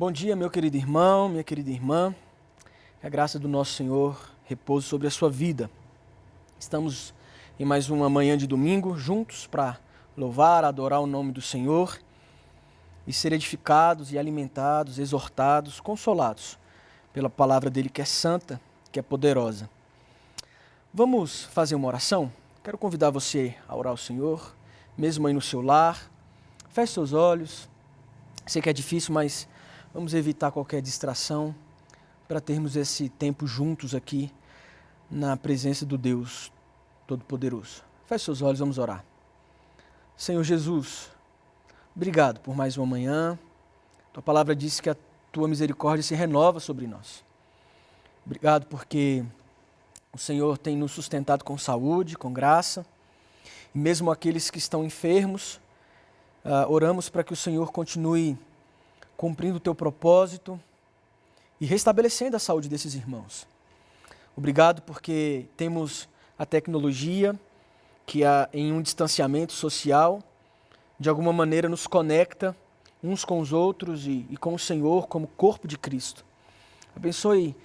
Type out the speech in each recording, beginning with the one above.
Bom dia, meu querido irmão, minha querida irmã. Que a graça do nosso Senhor repouse sobre a sua vida. Estamos em mais uma manhã de domingo juntos para louvar, adorar o nome do Senhor e ser edificados e alimentados, exortados, consolados pela palavra dele que é santa, que é poderosa. Vamos fazer uma oração? Quero convidar você a orar ao Senhor, mesmo aí no seu lar. Feche seus olhos. Sei que é difícil, mas vamos evitar qualquer distração para termos esse tempo juntos aqui na presença do Deus Todo-Poderoso. Feche seus olhos, vamos orar. Senhor Jesus, obrigado por mais uma manhã. Tua palavra diz que a tua misericórdia se renova sobre nós. Obrigado porque o Senhor tem nos sustentado com saúde, com graça. E mesmo aqueles que estão enfermos, oramos para que o Senhor continue cumprindo o teu propósito e restabelecendo a saúde desses irmãos. Obrigado porque temos a tecnologia que em um distanciamento social, de alguma maneira nos conecta uns com os outros e com o Senhor como corpo de Cristo. Abençoe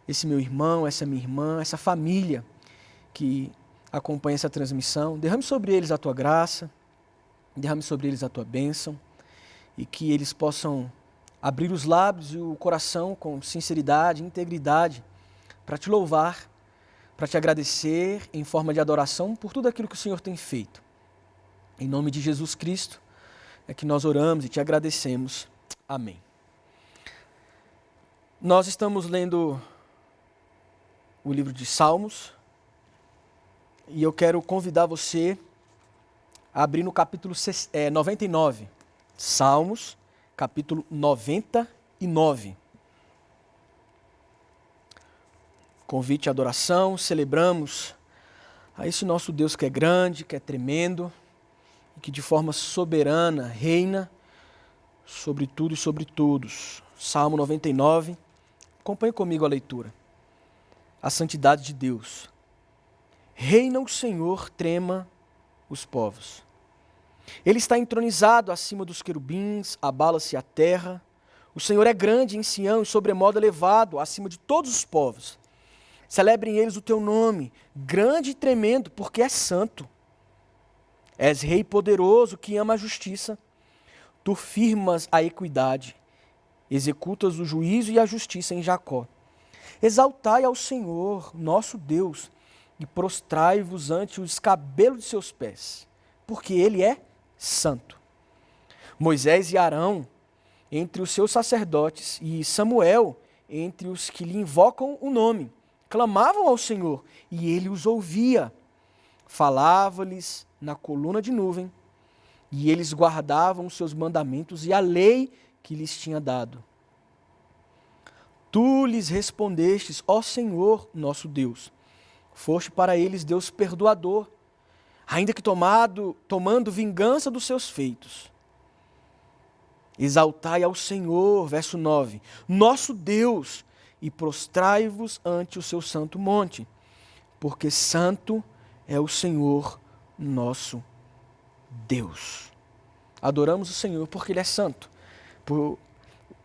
esse meu irmão, essa minha irmã, essa família que acompanha essa transmissão. Derrame sobre eles a tua graça, derrame sobre eles a tua bênção e que eles possam abrir os lábios e o coração com sinceridade, integridade, para te louvar, para te agradecer em forma de adoração por tudo aquilo que o Senhor tem feito. Em nome de Jesus Cristo é que nós oramos e te agradecemos. Amém. Nós estamos lendo o livro de Salmos e eu quero convidar você a abrir no capítulo 99. Salmos, capítulo 99. Convite à adoração, celebramos a esse nosso Deus que é grande, que é tremendo e que de forma soberana reina sobre tudo e sobre todos. Salmo 99, acompanhe comigo a leitura. A santidade de Deus. Reina o Senhor, trema os povos. Ele está entronizado acima dos querubins, abala-se a terra. O Senhor é grande em Sião e sobremodo elevado, acima de todos os povos. Celebrem eles o teu nome, grande e tremendo, porque é santo. És rei poderoso que ama a justiça. Tu firmas a equidade, executas o juízo e a justiça em Jacó. Exaltai ao Senhor, nosso Deus, e prostrai-vos ante o escabelo de seus pés, porque ele é santo. Moisés e Arão entre os seus sacerdotes e Samuel entre os que lhe invocam o nome, clamavam ao Senhor e ele os ouvia. Falava-lhes na coluna de nuvem e eles guardavam os seus mandamentos e a lei que lhes tinha dado. Tu lhes respondestes, ó Senhor, nosso Deus. Foste para eles Deus perdoador, ainda que tomando vingança dos seus feitos. Exaltai ao Senhor, verso 9, nosso Deus, e prostrai-vos ante o seu santo monte, porque santo é o Senhor nosso Deus. Adoramos o Senhor porque Ele é santo. O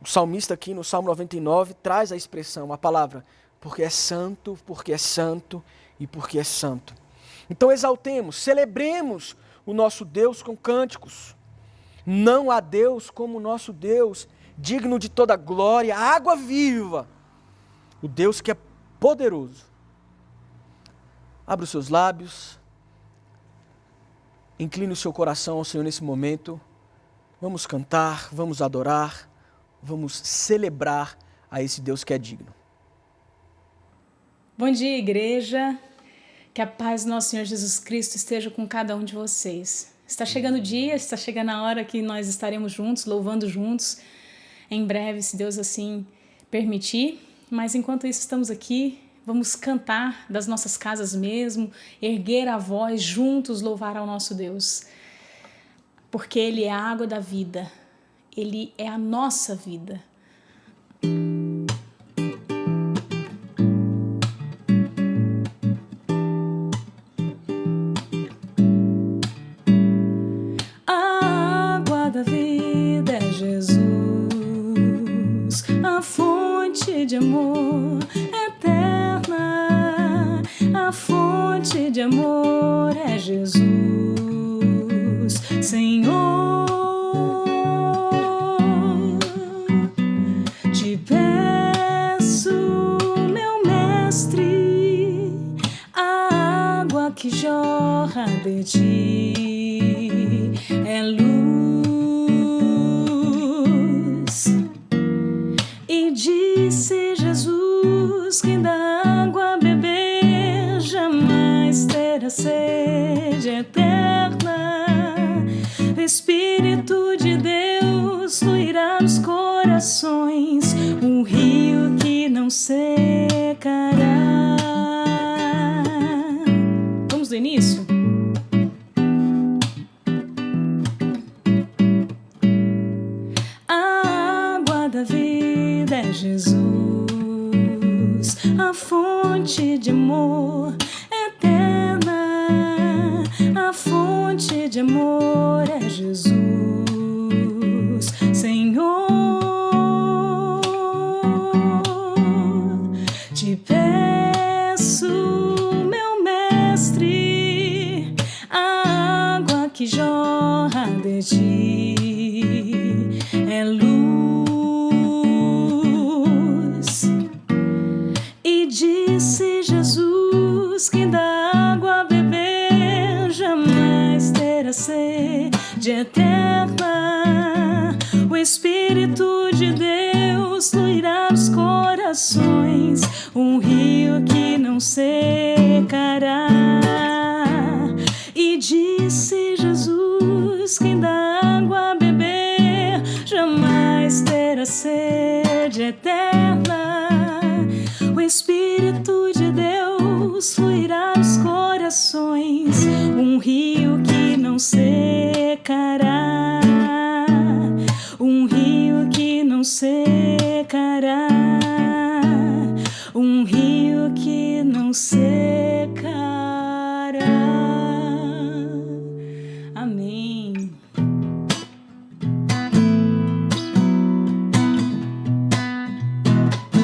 salmista aqui no Salmo 99 traz a expressão, a palavra, porque é santo e porque é santo. Então exaltemos, celebremos o nosso Deus com cânticos. Não há Deus como o nosso Deus, digno de toda glória, água viva. O Deus que é poderoso. Abra os seus lábios, incline o seu coração ao Senhor nesse momento. Vamos cantar, vamos adorar, vamos celebrar a esse Deus que é digno. Bom dia, igreja. Que a paz do nosso Senhor Jesus Cristo esteja com cada um de vocês. Está chegando o dia, está chegando a hora que nós estaremos juntos, louvando juntos, em breve, se Deus assim permitir. Mas enquanto isso, estamos aqui, vamos cantar das nossas casas mesmo, erguer a voz, juntos louvar ao nosso Deus. Porque Ele é a água da vida, Ele é a nossa vida. A água da vida é Jesus. Senhor, te peço, meu mestre, a água que jorra de ti é luz. E disse Jesus: quem da água beber jamais terá sede eterna. O Espírito de Deus fluirá nos corações, um rio que não secará. Vamos do início? A água da vida é Jesus, a fonte de amor eterna. A fonte de amor é Jesus. Senhor, te peço, meu mestre, a água que jorra de ti é luz. E disse Jesus: quem da água beber jamais terá sede eterna. O Espírito de Deus fluirá nos corações, um rio que não secará. E disse Jesus: quem da água beber jamais terá sede eterna. O Espírito de Deus fluirá nos corações, um rio que não secará. Um rio que não secará. Um rio que não secará. Amém.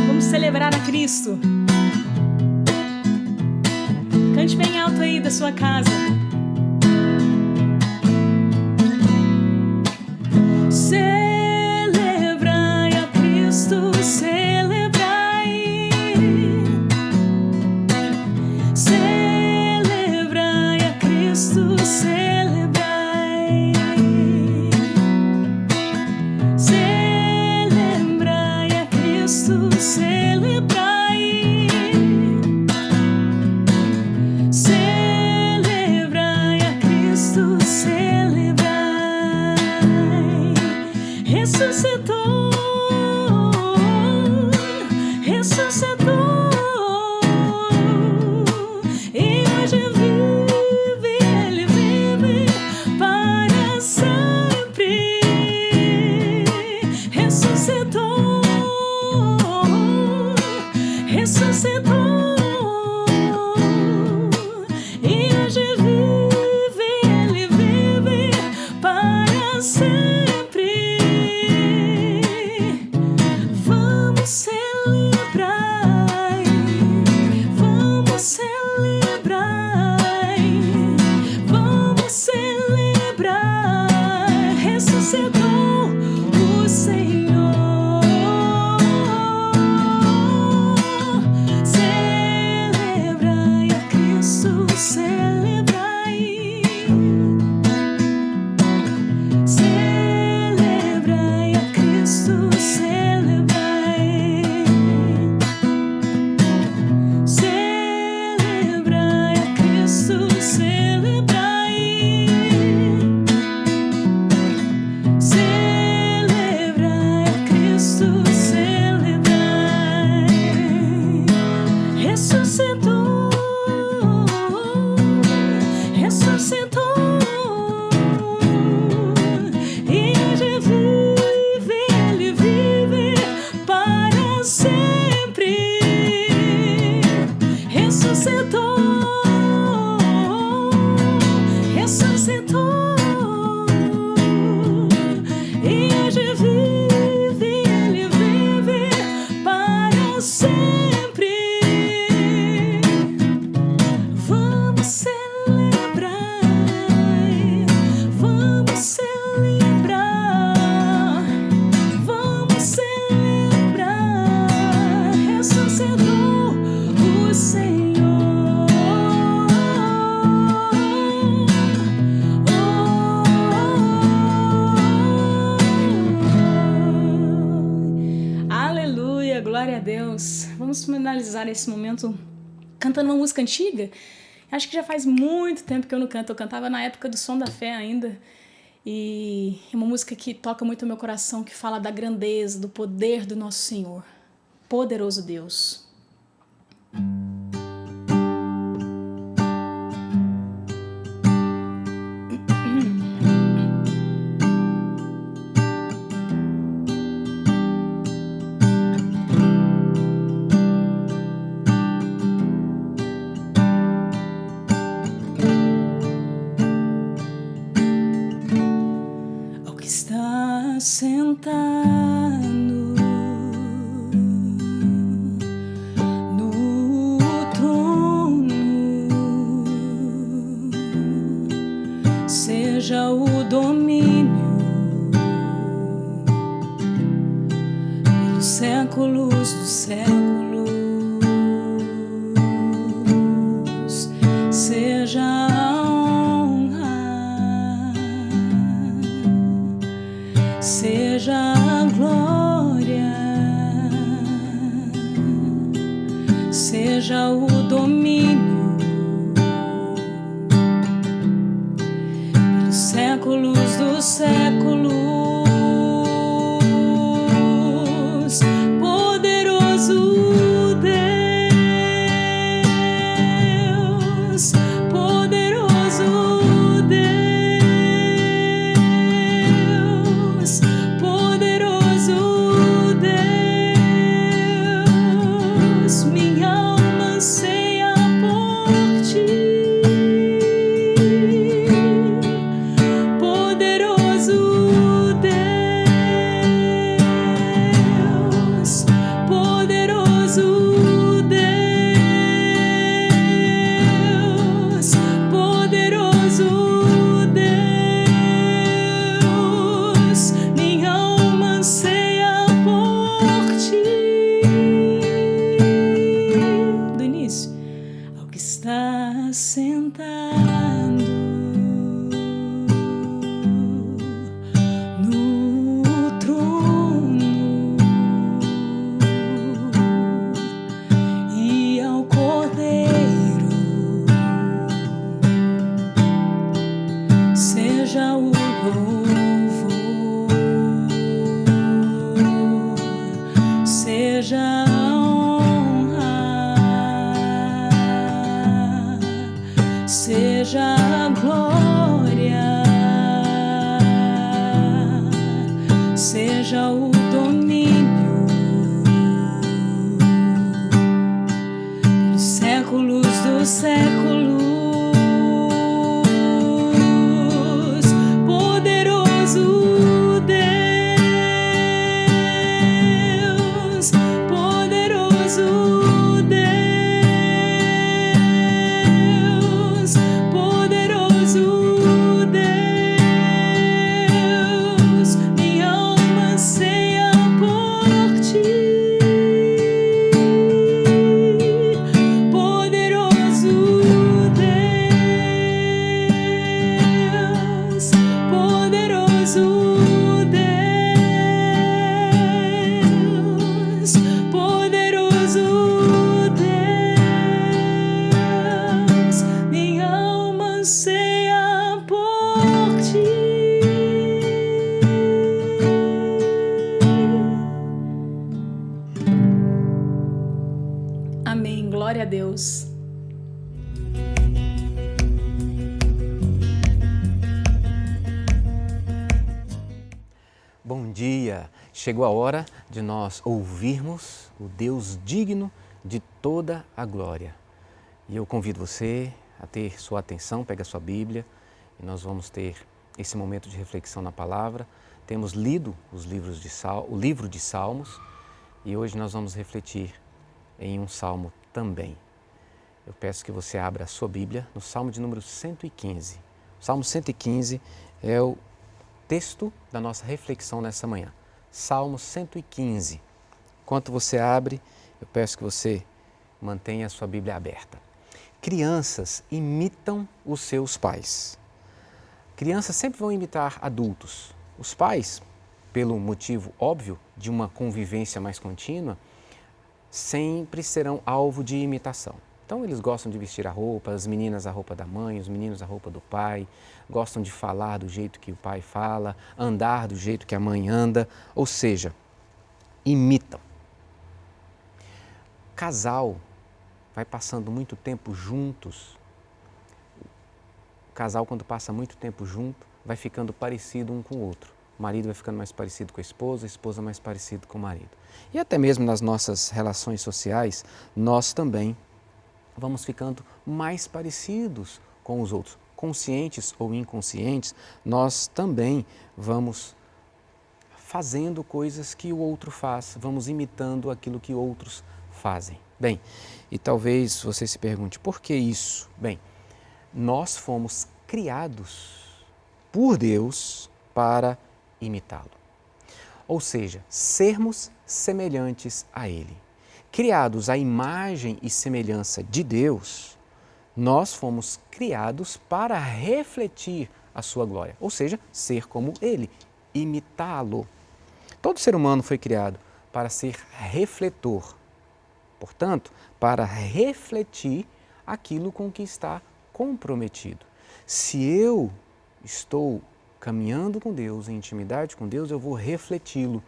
Vamos celebrar a Cristo. Cante bem alto aí da sua casa. Celebrai a Cristo, celebrai. Celebrai a Cristo, celebrai. Celebrai a Cristo, celebrai. Celebrai a Cristo, celebrai. Ressuscitou, ressuscitou, e hoje vive, Ele vive para sempre. Ressuscitou, ressuscitou, e hoje vive, Ele vive para sempre. vamos finalizar esse momento cantando uma música antiga. Acho que já faz muito tempo que eu não canto. Eu cantava na época do Som da Fé ainda. E é uma música que toca muito o meu coração, que fala da grandeza, do poder do nosso Senhor. Poderoso Deus. Sentado no trono, seja o domínio pelos séculos dos séculos, seja a honra, seja a glória, seja o domínio pelos séculos dos séculos. Poderoso Deus, poderoso Deus, poderoso Deus, minha alma anseia por ti. Poderoso Deus, poderoso Deus, poderoso Deus, minha alma anseia por ti. Do início ao que está sentado no trono e ao Cordeiro, seja o louvor, seja a honra, seja a glória, seja o domínio pelos séculos dos séculos. Poderoso Deus, poderoso Deus, poderoso Deus, minha alma anseia por ti. Poderoso Deus, poderoso Deus, poderoso Deus, minha alma anseia por ti. Amém. Glória a Deus. Bom dia! Chegou a hora de nós ouvirmos o Deus digno de toda a glória. E eu convido você a ter sua atenção, pega a sua Bíblia e nós vamos ter esse momento de reflexão na palavra. Temos lido o livro de Salmos e hoje nós vamos refletir em um salmo também. Eu peço que você abra a sua Bíblia no Salmo de número 115. O Salmo 115 é o texto da nossa reflexão nessa manhã. Salmo 115. Enquanto você abre, eu peço que você mantenha a sua Bíblia aberta. Crianças imitam os seus pais. Crianças sempre vão imitar adultos. Os pais, pelo motivo óbvio de uma convivência mais contínua, sempre serão alvo de imitação. Então eles gostam de vestir a roupa, as meninas a roupa da mãe, os meninos a roupa do pai, gostam de falar do jeito que o pai fala, andar do jeito que a mãe anda, ou seja, imitam. Casal vai passando muito tempo juntos. O casal, quando passa muito tempo junto, vai ficando parecido um com o outro. O marido vai ficando mais parecido com a esposa mais parecido com o marido. E até mesmo nas nossas relações sociais, nós também vamos ficando mais parecidos com os outros. Conscientes ou inconscientes, nós também vamos fazendo coisas que o outro faz, vamos imitando aquilo que outros fazem. Bem, e talvez você se pergunte, por que isso? Bem, nós fomos criados por Deus para imitá-lo. Ou seja, sermos semelhantes a Ele. Criados à imagem e semelhança de Deus, nós fomos criados para refletir a sua glória, ou seja, ser como Ele, imitá-lo. Todo ser humano foi criado para ser refletor, portanto, para refletir aquilo com que está comprometido. Se eu estou caminhando com Deus, em intimidade com Deus, eu vou refleti-lo.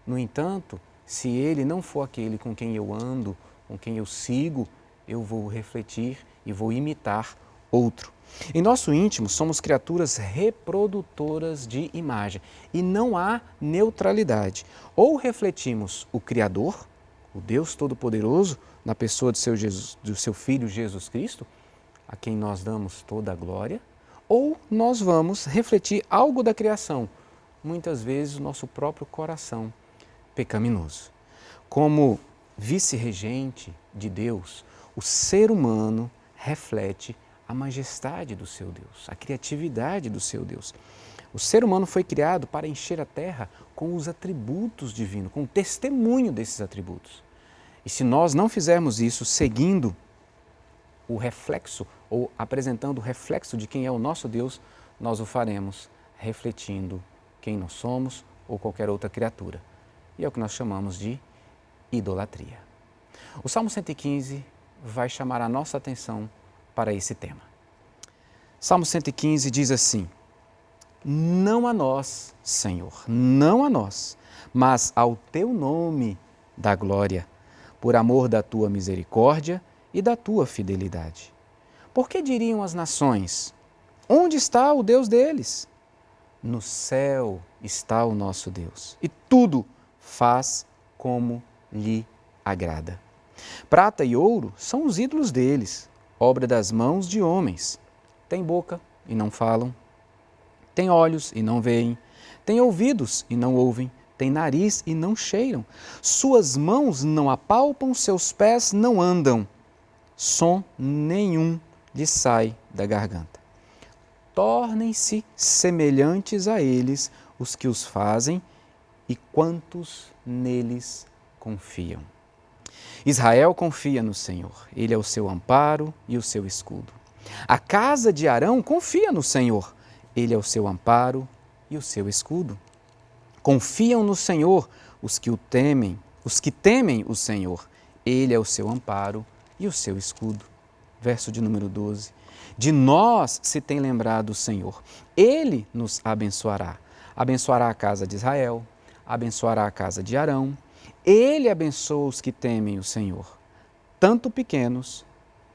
No entanto, se Ele não for aquele com quem eu ando, com quem eu sigo, eu vou refletir e vou imitar outro. Em nosso íntimo, somos criaturas reprodutoras de imagem e não há neutralidade. Ou refletimos o Criador, o Deus Todo-Poderoso, na pessoa do seu Filho Jesus Cristo, a quem nós damos toda a glória, ou nós vamos refletir algo da criação, muitas vezes o nosso próprio coração pecaminoso. Como vice-regente de Deus, o ser humano reflete a majestade do seu Deus, a criatividade do seu Deus. O ser humano foi criado para encher a terra com os atributos divinos, com o testemunho desses atributos. E se nós não fizermos isso seguindo o reflexo ou apresentando o reflexo de quem é o nosso Deus, nós o faremos refletindo quem nós somos ou qualquer outra criatura. E é o que nós chamamos de idolatria. O Salmo 115 vai chamar a nossa atenção para esse tema. Salmo 115 diz assim: não a nós, Senhor, não a nós, mas ao teu nome dá glória, por amor da tua misericórdia e da tua fidelidade. Por que diriam as nações: onde está o Deus deles? No céu está o nosso Deus, e tudo faz como lhe agrada. Prata e ouro são os ídolos deles, obra das mãos de homens. Têm boca e não falam, têm olhos e não veem, têm ouvidos e não ouvem, têm nariz e não cheiram. Suas mãos não apalpam, seus pés não andam. Som nenhum lhe sai da garganta. Tornem-se semelhantes a eles os que os fazem e quantos neles confiam. Israel confia no Senhor, Ele é o seu amparo e o seu escudo. A casa de Arão confia no Senhor, Ele é o seu amparo e o seu escudo. Confiam no Senhor os que temem o Senhor, Ele é o seu amparo e o seu escudo. Verso de número 12. De nós se tem lembrado o Senhor, Ele nos abençoará. Abençoará a casa de Israel, abençoará a casa de Arão. Ele abençoa os que temem o Senhor, tanto pequenos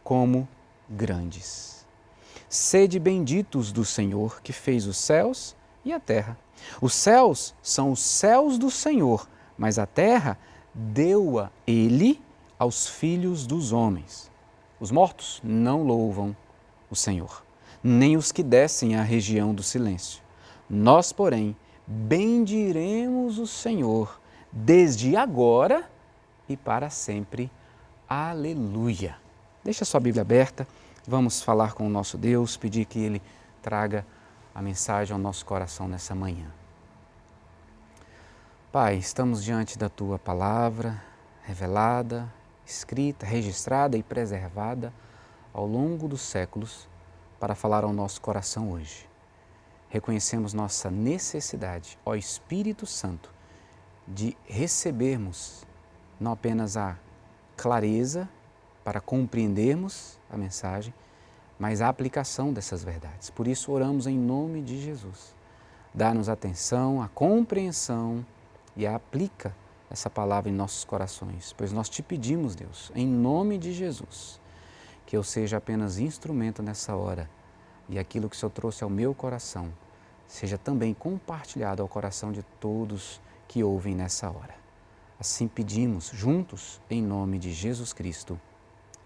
como grandes. Sede benditos do Senhor, que fez os céus e a terra. Os céus são os céus do Senhor, mas a terra deu-a Ele aos filhos dos homens. Os mortos não louvam o Senhor, nem os que descem à região do silêncio. Nós, porém, bendiremos o Senhor desde agora e para sempre. Aleluia! Deixa sua Bíblia aberta, vamos falar com o nosso Deus, pedir que Ele traga a mensagem ao nosso coração nessa manhã. Pai, estamos diante da Tua palavra, revelada, escrita, registrada e preservada ao longo dos séculos para falar ao nosso coração hoje. Reconhecemos nossa necessidade, ó Espírito Santo, de recebermos não apenas a clareza para compreendermos a mensagem, mas a aplicação dessas verdades. Por isso oramos em nome de Jesus. Dá-nos atenção, a compreensão e aplica essa palavra em nossos corações, pois nós te pedimos, Deus, em nome de Jesus, que eu seja apenas instrumento nessa hora e aquilo que o Senhor trouxe ao meu coração seja também compartilhado ao coração de todos que ouvem nessa hora. Assim pedimos juntos, em nome de Jesus Cristo.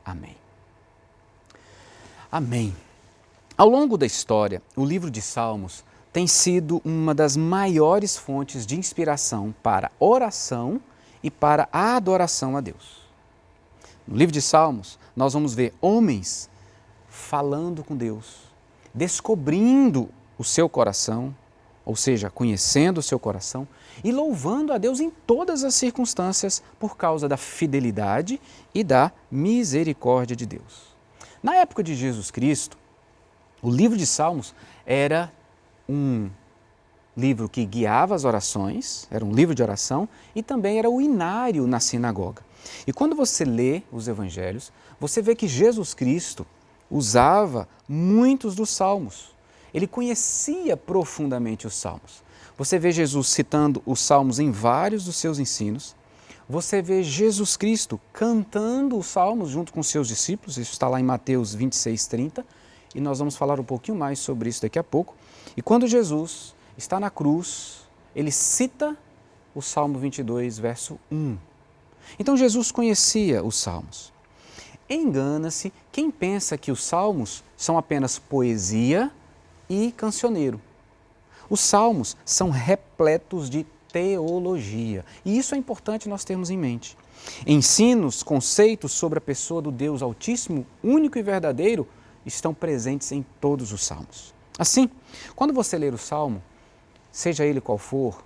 Amém. Amém. Ao longo da história, o livro de Salmos tem sido uma das maiores fontes de inspiração para oração e para a adoração a Deus. No livro de Salmos, nós vamos ver homens falando com Deus, descobrindo o seu coração, ou seja, conhecendo o seu coração e louvando a Deus em todas as circunstâncias por causa da fidelidade e da misericórdia de Deus. Na época de Jesus Cristo, o livro de Salmos era um livro que guiava as orações, era um livro de oração e também era o inário na sinagoga. E quando você lê os evangelhos, você vê que Jesus Cristo usava muitos dos salmos. Ele conhecia profundamente os salmos. Você vê Jesus citando os salmos em vários dos seus ensinos. Você vê Jesus Cristo cantando os salmos junto com seus discípulos. Isso está lá em Mateus 26:30. E nós vamos falar um pouquinho mais sobre isso daqui a pouco. E quando Jesus está na cruz, ele cita o Salmo 22, verso 1. Então Jesus conhecia os salmos. Engana-se quem pensa que os salmos são apenas poesia e cancioneiro. Os salmos são repletos de teologia e isso é importante nós termos em mente. Ensinos, conceitos sobre a pessoa do Deus Altíssimo, único e verdadeiro, estão presentes em todos os salmos. Assim, quando você ler o salmo, seja ele qual for,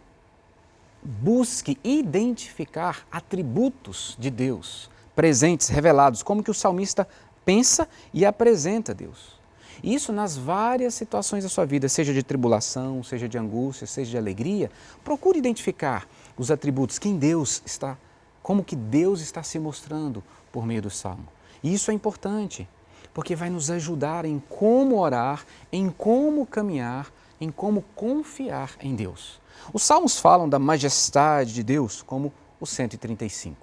busque identificar atributos de Deus presentes, revelados, como que o salmista pensa e apresenta Deus. Isso nas várias situações da sua vida, seja de tribulação, seja de angústia, seja de alegria, procure identificar os atributos, quem Deus está, como que Deus está se mostrando por meio do salmo. E isso é importante, porque vai nos ajudar em como orar, em como caminhar, em como confiar em Deus. Os salmos falam da majestade de Deus, como o 135,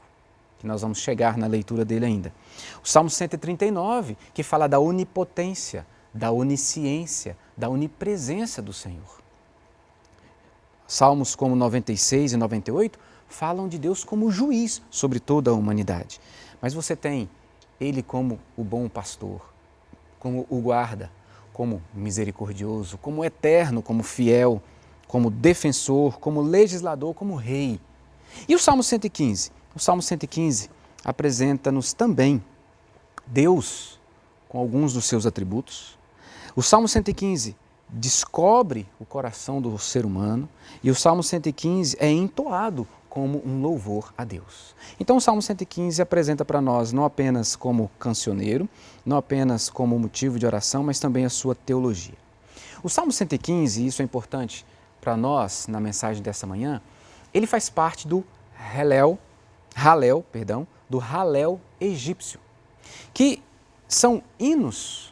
que nós vamos chegar na leitura dele ainda. O Salmo 139, que fala da onipotência, da onisciência, da onipresença do Senhor. Salmos como 96 e 98 falam de Deus como juiz sobre toda a humanidade. Mas você tem Ele como o bom pastor, como o guarda, como misericordioso, como eterno, como fiel, como defensor, como legislador, como rei. E o Salmo 115? O Salmo 115 apresenta-nos também Deus com alguns dos seus atributos. O Salmo 115 descobre o coração do ser humano e o Salmo 115 é entoado como um louvor a Deus. Então o Salmo 115 apresenta para nós não apenas como cancioneiro, não apenas como motivo de oração, mas também a sua teologia. O Salmo 115, e isso é importante para nós na mensagem dessa manhã, ele faz parte do Halel egípcio, que são hinos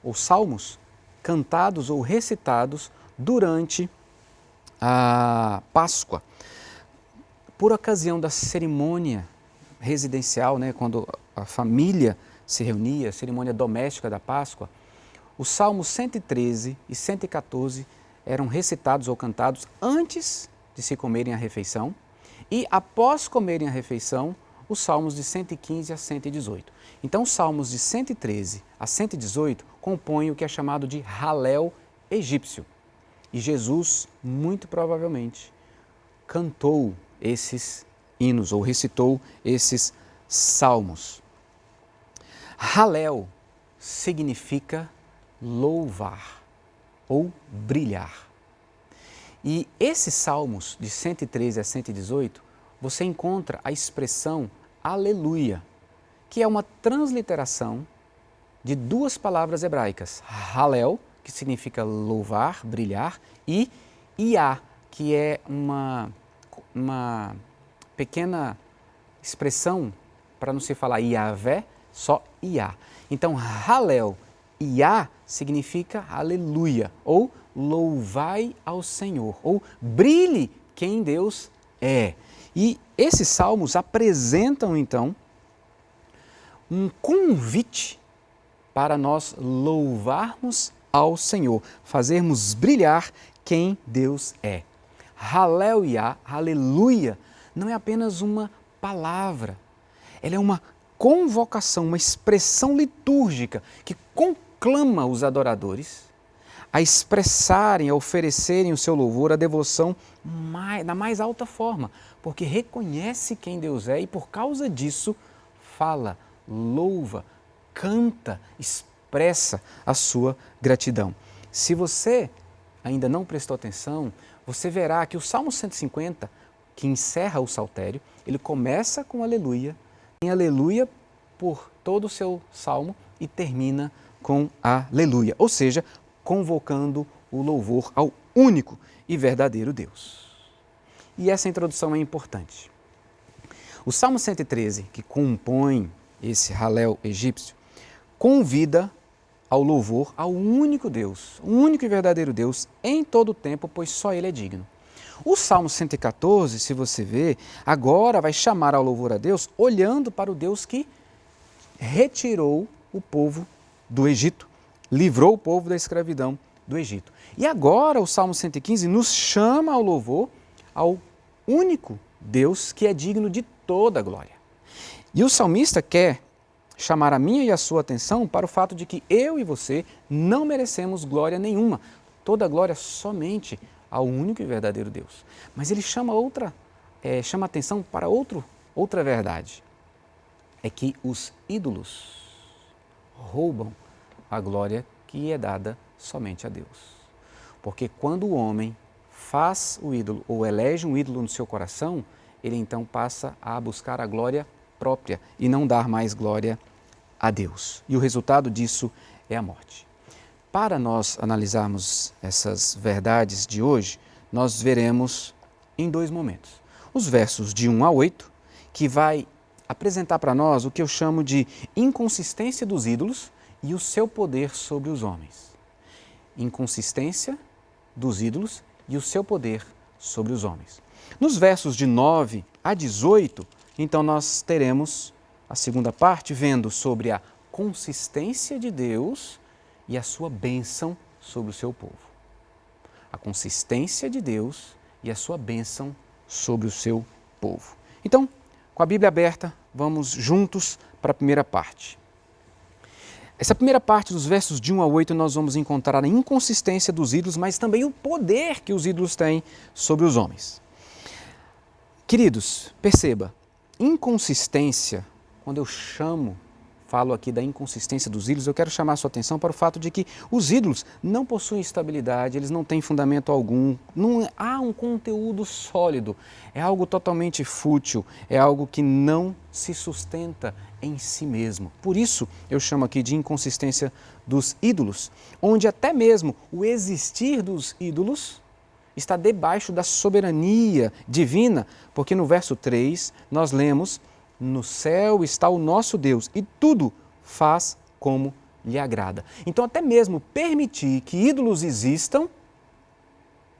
ou salmos cantados ou recitados durante a Páscoa, por ocasião da cerimônia residencial, quando a família se reunia, a cerimônia doméstica da Páscoa. Os Salmos 113 e 114 eram recitados ou cantados antes de se comerem a refeição e após comerem a refeição, os Salmos de 115 a 118. Então, os Salmos de 113 a 118 compõem o que é chamado de Halel egípcio. E Jesus, muito provavelmente, cantou esses hinos ou recitou esses salmos. Halel significa louvar ou brilhar. E esses salmos de 113 a 118, você encontra a expressão aleluia, que é uma transliteração de duas palavras hebraicas, Halel, que significa louvar, brilhar, e Iá, que é uma pequena expressão para não se falar Iavé, só Iá. Então, Halel, Iá, significa aleluia, ou louvai ao Senhor, ou brilhe quem Deus é. E esses salmos apresentam, então, um convite para nós louvarmos ao Senhor, fazermos brilhar quem Deus é. Haleluia, aleluia, não é apenas uma palavra, ela é uma convocação, uma expressão litúrgica que conclama os adoradores a expressarem, a oferecerem o seu louvor, a devoção na mais alta forma, porque reconhece quem Deus é e por causa disso fala, louva, canta, expressa a sua gratidão. Se você ainda não prestou atenção, você verá que o Salmo 150, que encerra o saltério, ele começa com aleluia, tem aleluia por todo o seu salmo e termina com aleluia, ou seja, convocando o louvor ao único e verdadeiro Deus. E essa introdução é importante. O Salmo 113, que compõe esse Halel egípcio, convida ao louvor ao único Deus, o único e verdadeiro Deus em todo o tempo, pois só Ele é digno. O Salmo 114, se você ver, agora vai chamar ao louvor a Deus olhando para o Deus que retirou o povo do Egito, livrou o povo da escravidão do Egito. E agora o Salmo 115 nos chama ao louvor ao único Deus que é digno de toda a glória. E o salmista quer chamar a minha e a sua atenção para o fato de que eu e você não merecemos glória nenhuma. Toda a glória somente ao único e verdadeiro Deus. Mas ele chama chama atenção para outra verdade. É que os ídolos roubam a glória que é dada somente a Deus. Porque quando o homem faz o ídolo ou elege um ídolo no seu coração, ele então passa a buscar a glória própria e não dar mais glória a Deus. E o resultado disso é a morte. Para nós analisarmos essas verdades de hoje, nós veremos em dois momentos. Os versos de 1 a 8, que vai apresentar para nós o que eu chamo de inconsistência dos ídolos e o seu poder sobre os homens. Inconsistência dos ídolos e o seu poder sobre os homens. Nos versos de 9 a 18, então nós teremos a segunda parte vendo sobre a consistência de Deus e a sua bênção sobre o seu povo. A consistência de Deus e a sua bênção sobre o seu povo. Então, com a Bíblia aberta, vamos juntos para a primeira parte. Essa primeira parte, dos versos de 1 a 8, nós vamos encontrar a inconsistência dos ídolos, mas também o poder que os ídolos têm sobre os homens. Queridos, perceba, inconsistência, quando eu falo aqui da inconsistência dos ídolos, eu quero chamar a sua atenção para o fato de que os ídolos não possuem estabilidade, eles não têm fundamento algum, não há um conteúdo sólido, é algo totalmente fútil, é algo que não se sustenta em si mesmo. Por isso eu chamo aqui de inconsistência dos ídolos, onde até mesmo o existir dos ídolos está debaixo da soberania divina, porque no verso 3 nós lemos: no céu está o nosso Deus e tudo faz como lhe agrada. Então até mesmo permitir que ídolos existam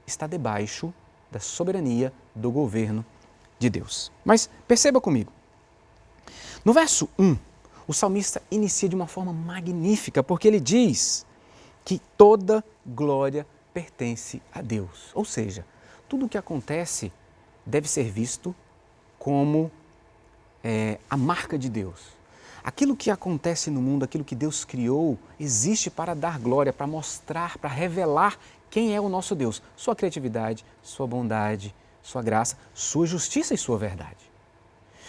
está debaixo da soberania do governo de Deus. Mas perceba comigo, no verso 1, o salmista inicia de uma forma magnífica, porque ele diz que toda glória pertence a Deus. Ou seja, tudo o que acontece deve ser visto como a marca de Deus. Aquilo que acontece no mundo, aquilo que Deus criou, existe para dar glória, para mostrar, para revelar quem é o nosso Deus. Sua criatividade, sua bondade, sua graça, sua justiça e sua verdade.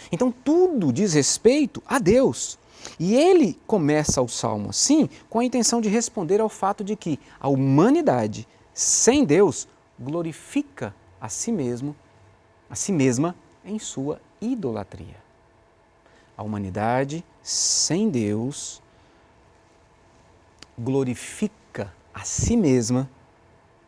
Então tudo diz respeito a Deus. E ele começa o salmo assim, com a intenção de responder ao fato de que a humanidade sem Deus glorifica a si mesma em sua idolatria. A humanidade sem Deus glorifica a si mesma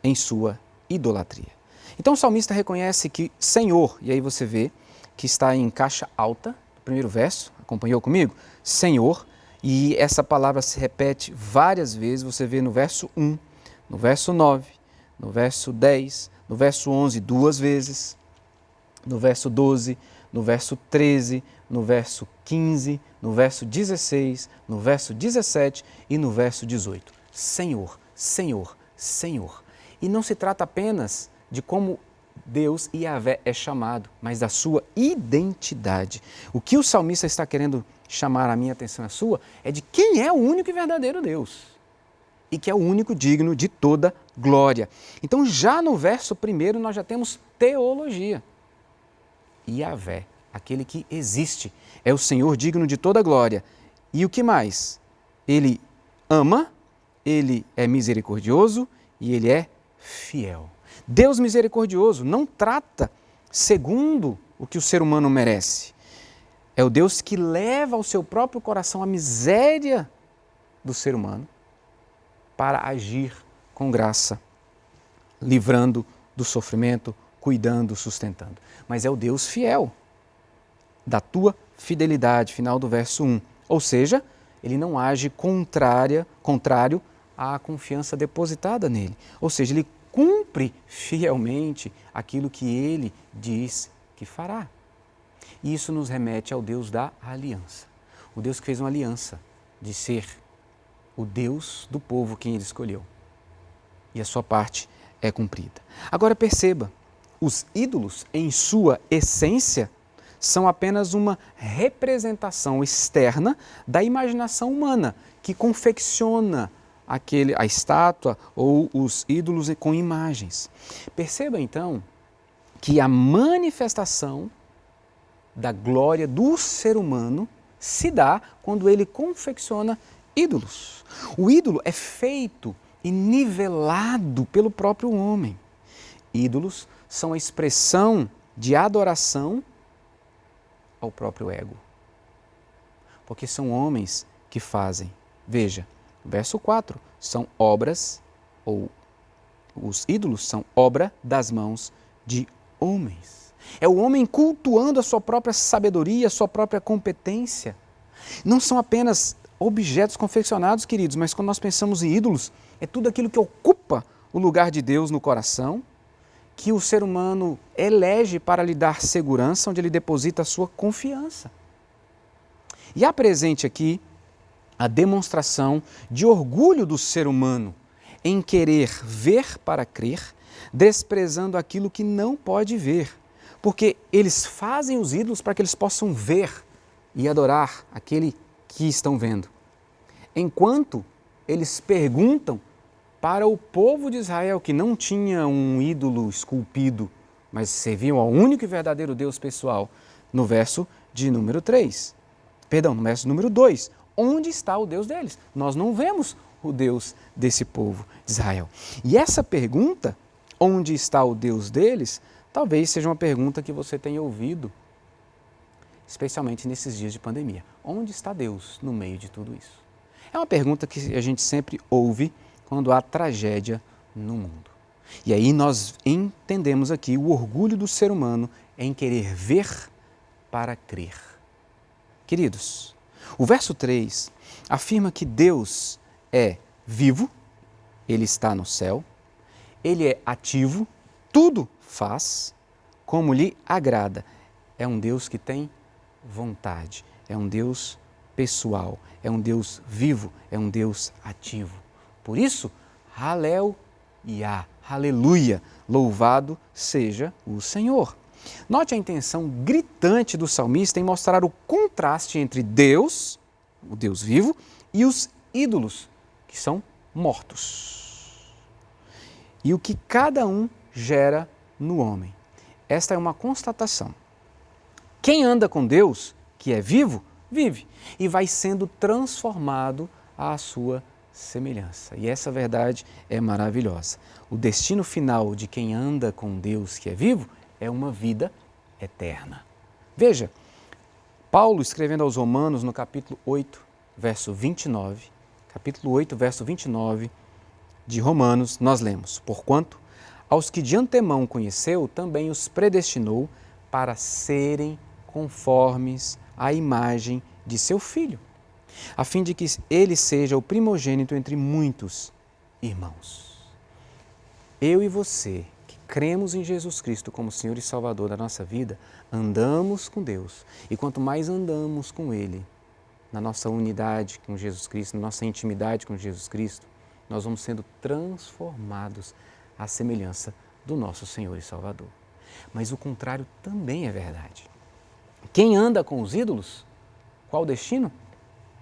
em sua idolatria. Então o salmista reconhece que Senhor, e aí você vê que está em caixa alta, no primeiro verso, Acompanhou comigo? Senhor, e essa palavra se repete várias vezes, você vê no verso 1, no verso 9, no verso 10, no verso 11 2 vezes, no verso 12, no verso 13, no verso 15, no verso 16, no verso 17 e no verso 18. Senhor, Senhor, Senhor. E não se trata apenas de como Deus, Yahvé, é chamado, mas da sua identidade. O que o salmista está querendo chamar a minha atenção e a sua é de quem é o único e verdadeiro Deus e que é o único digno de toda glória. Então, já no verso 1, nós já temos teologia. Yahvé, aquele que existe, é o Senhor digno de toda glória. E o que mais? Ele ama, ele é misericordioso e ele é fiel. Deus misericordioso não trata segundo o que o ser humano merece. É o Deus que leva ao seu próprio coração a miséria do ser humano para agir com graça, livrando do sofrimento, cuidando, sustentando. Mas é o Deus fiel, da tua fidelidade, final do verso 1. Ou seja, ele não age contrário à confiança depositada nele. Ou seja, ele cumpre fielmente aquilo que ele diz que fará. E isso nos remete ao Deus da aliança. O Deus que fez uma aliança de ser o Deus do povo quem ele escolheu. E a sua parte é cumprida. Agora perceba, os ídolos em sua essência são apenas uma representação externa da imaginação humana que confecciona a estátua ou os ídolos com imagens. Perceba então que a manifestação da glória do ser humano se dá quando ele confecciona ídolos. O ídolo é feito e nivelado pelo próprio homem. Ídolos são a expressão de adoração ao próprio ego. Porque são homens que fazem. Veja, verso 4, são obras, ou os ídolos são obra das mãos de homens. É o homem cultuando a sua própria sabedoria, a sua própria competência. Não são apenas objetos confeccionados, queridos, mas quando nós pensamos em ídolos, é tudo aquilo que ocupa o lugar de Deus no coração, que o ser humano elege para lhe dar segurança, onde ele deposita a sua confiança. E há presente aqui a demonstração de orgulho do ser humano em querer ver para crer, desprezando aquilo que não pode ver. Porque eles fazem os ídolos para que eles possam ver e adorar aquele que estão vendo. Enquanto eles perguntam para o povo de Israel, que não tinha um ídolo esculpido, mas serviam ao único e verdadeiro Deus pessoal, no verso de número 3. Perdão, no verso número 2. Onde está o Deus deles? Nós não vemos o Deus desse povo de Israel. E essa pergunta, onde está o Deus deles, talvez seja uma pergunta que você tenha ouvido, especialmente nesses dias de pandemia. Onde está Deus no meio de tudo isso? É uma pergunta que a gente sempre ouve quando há tragédia no mundo. E aí nós entendemos aqui o orgulho do ser humano em querer ver para crer. Queridos, o verso 3 afirma que Deus é vivo, Ele está no céu, Ele é ativo, tudo faz como lhe agrada. É um Deus que tem vontade, é um Deus pessoal, é um Deus vivo, é um Deus ativo. Por isso, Hallel-Yah, aleluia, louvado seja o Senhor. Note a intenção gritante do salmista em mostrar o contraste entre Deus, o Deus vivo, e os ídolos, que são mortos. E o que cada um gera no homem. Esta é uma constatação. Quem anda com Deus, que é vivo, vive e vai sendo transformado à sua semelhança. E essa verdade é maravilhosa. O destino final de quem anda com Deus, que é vivo, é uma vida eterna. Veja, Paulo escrevendo aos Romanos no capítulo 8, verso 29, capítulo 8, verso 29 de Romanos, nós lemos: porquanto aos que de antemão conheceu, também os predestinou para serem conformes à imagem de seu Filho, a fim de que ele seja o primogênito entre muitos irmãos. Eu e você, que cremos em Jesus Cristo como Senhor e Salvador da nossa vida, andamos com Deus. E quanto mais andamos com Ele, na nossa unidade com Jesus Cristo, na nossa intimidade com Jesus Cristo, nós vamos sendo transformados à semelhança do nosso Senhor e Salvador. Mas o contrário também é verdade. Quem anda com os ídolos, qual o destino?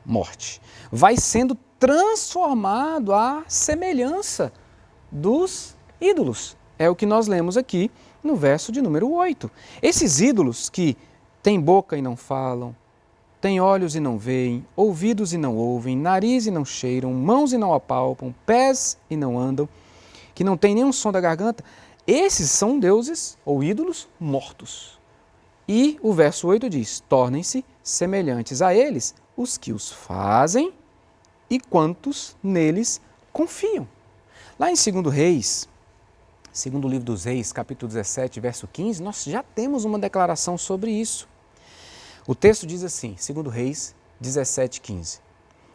Morte. Vai sendo transformado à semelhança dos ídolos. É o que nós lemos aqui no verso de número 8. Esses ídolos que têm boca e não falam, têm olhos e não veem, ouvidos e não ouvem, nariz e não cheiram, mãos e não apalpam, pés e não andam, que não têm nenhum som da garganta, esses são deuses ou ídolos mortos. E o verso 8 diz: tornem-se semelhantes a eles os que os fazem e quantos neles confiam. Lá em 2 Reis, segundo livro dos Reis, capítulo 17, verso 15, nós já temos uma declaração sobre isso. O texto diz assim, 2 Reis 17, 15.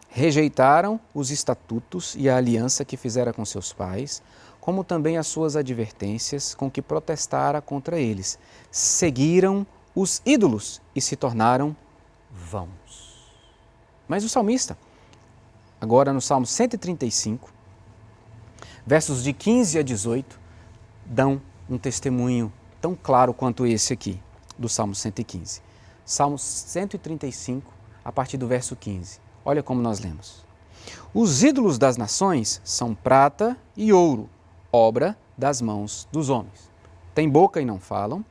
Rejeitaram os estatutos e a aliança que fizera com seus pais, como também as suas advertências com que protestara contra eles. Seguiram os ídolos e se tornaram vãos. Mas o salmista, agora no Salmo 135, versos de 15 a 18, dão um testemunho tão claro quanto esse aqui, do Salmo 115. Salmo 135, a partir do verso 15. Olha como nós lemos. Os ídolos das nações são prata e ouro, obra das mãos dos homens. Têm boca e não falam,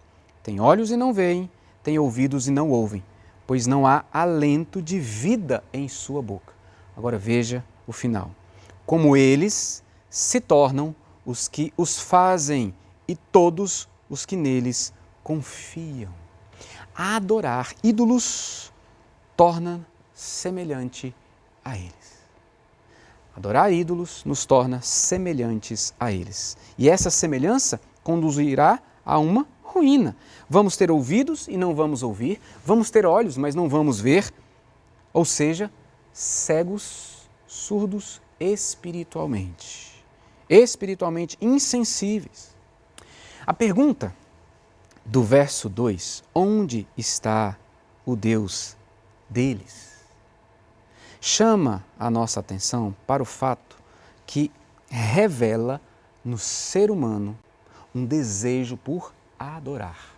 têm olhos e não veem, têm ouvidos e não ouvem, pois não há alento de vida em sua boca. Agora veja o final. Como eles se tornam os que os fazem e todos os que neles confiam. Adorar ídolos torna semelhante a eles. Adorar ídolos nos torna semelhantes a eles. E essa semelhança conduzirá a uma ruína. Vamos ter ouvidos e não vamos ouvir, vamos ter olhos, mas não vamos ver, ou seja, cegos, surdos espiritualmente insensíveis. A pergunta do verso 2, onde está o Deus deles? Chama a nossa atenção para o fato que revela no ser humano um desejo por adorar.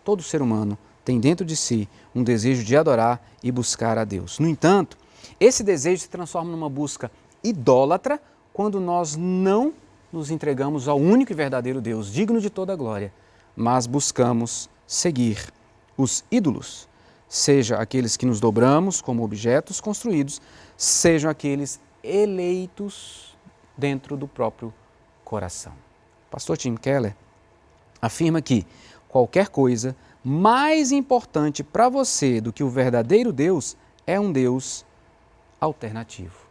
Todo ser humano tem dentro de si um desejo de adorar e buscar a Deus. No entanto, esse desejo se transforma numa busca idólatra quando nós não nos entregamos ao único e verdadeiro Deus, digno de toda a glória, mas buscamos seguir os ídolos, seja aqueles que nos dobramos como objetos construídos, sejam aqueles eleitos dentro do próprio coração. Pastor Tim Keller afirma que qualquer coisa mais importante para você do que o verdadeiro Deus é um Deus alternativo.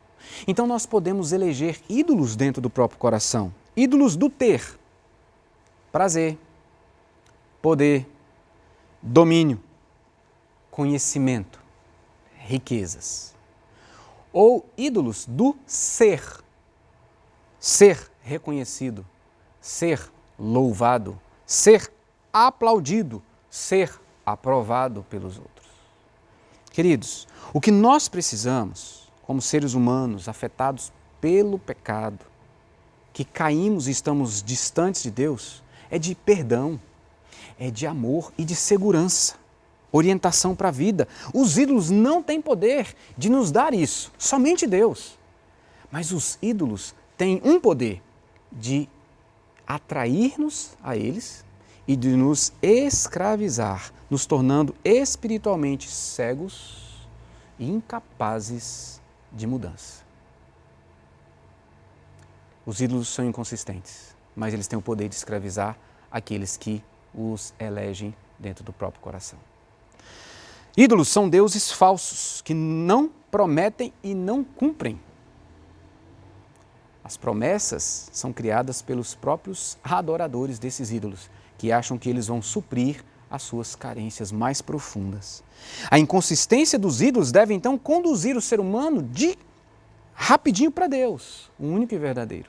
Então nós podemos eleger ídolos dentro do próprio coração, ídolos do ter, prazer, poder, domínio, conhecimento, riquezas. Ou ídolos do ser reconhecido, ser louvado, ser aplaudido, ser aprovado pelos outros. Queridos, o que nós precisamos, como seres humanos afetados pelo pecado, que caímos e estamos distantes de Deus, é de perdão, é de amor e de segurança, orientação para a vida. Os ídolos não têm poder de nos dar isso, somente Deus. Mas os ídolos têm um poder de atrair-nos a eles e de nos escravizar, nos tornando espiritualmente cegos e incapazes de mudança. Os ídolos são inconsistentes, mas eles têm o poder de escravizar aqueles que os elegem dentro do próprio coração. Ídolos são deuses falsos que não prometem e não cumprem. As promessas são criadas pelos próprios adoradores desses ídolos, que acham que eles vão suprir as suas carências mais profundas. A inconsistência dos ídolos deve então conduzir o ser humano rapidinho para Deus, o único e verdadeiro.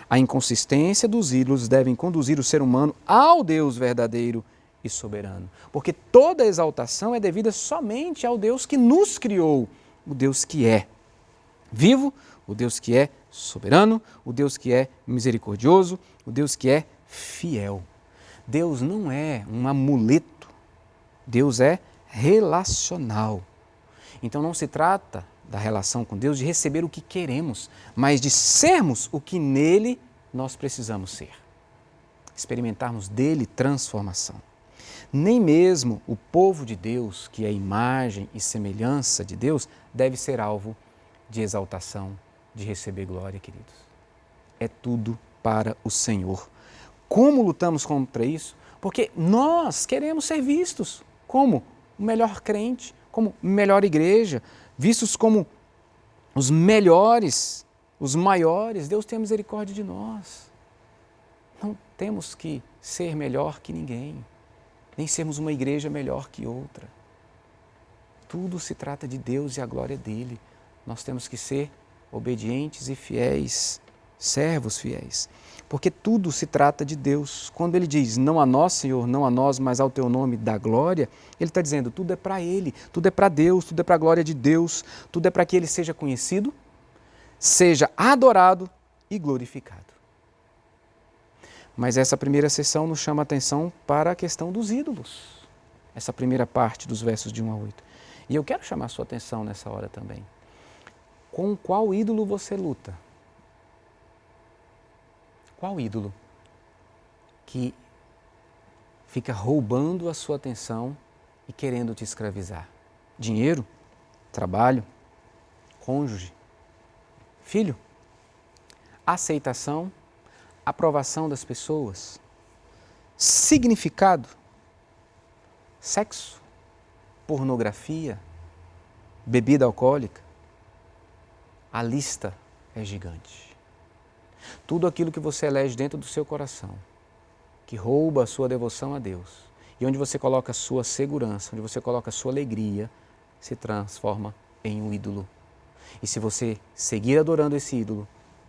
A inconsistência dos ídolos deve conduzir o ser humano ao Deus verdadeiro e soberano, porque toda exaltação é devida somente ao Deus que nos criou, o Deus que é vivo, o Deus que é soberano, o Deus que é misericordioso, o Deus que é fiel. Deus não é um amuleto, Deus é relacional. Então não se trata da relação com Deus de receber o que queremos, mas de sermos o que nele nós precisamos ser. Experimentarmos dele transformação. Nem mesmo o povo de Deus, que é imagem e semelhança de Deus, deve ser alvo de exaltação, de receber glória, queridos. É tudo para o Senhor. Como lutamos contra isso? Porque nós queremos ser vistos como o melhor crente, como melhor igreja, vistos como os melhores, os maiores. Deus tem misericórdia de nós. Não temos que ser melhor que ninguém, nem sermos uma igreja melhor que outra. Tudo se trata de Deus e a glória dele. Nós temos que ser obedientes e fiéis, servos fiéis, porque tudo se trata de Deus. Quando ele diz, não a nós, Senhor, não a nós, mas ao teu nome da glória, ele está dizendo, tudo é para ele, tudo é para Deus, tudo é para a glória de Deus, tudo é para que ele seja conhecido, seja adorado e glorificado. Mas essa primeira sessão nos chama a atenção para a questão dos ídolos, essa primeira parte dos versos de 1 a 8. E eu quero chamar a sua atenção nessa hora também. Com qual ídolo você luta? Qual ídolo que fica roubando a sua atenção e querendo te escravizar? Dinheiro? Trabalho? Cônjuge? Filho? Aceitação? Aprovação das pessoas? Significado? Sexo? Pornografia? Bebida alcoólica? A lista é gigante. Tudo aquilo que você elege dentro do seu coração, que rouba a sua devoção a Deus, e onde você coloca a sua segurança, onde você coloca a sua alegria, se transforma em um ídolo. E se você seguir adorando esse ídolo,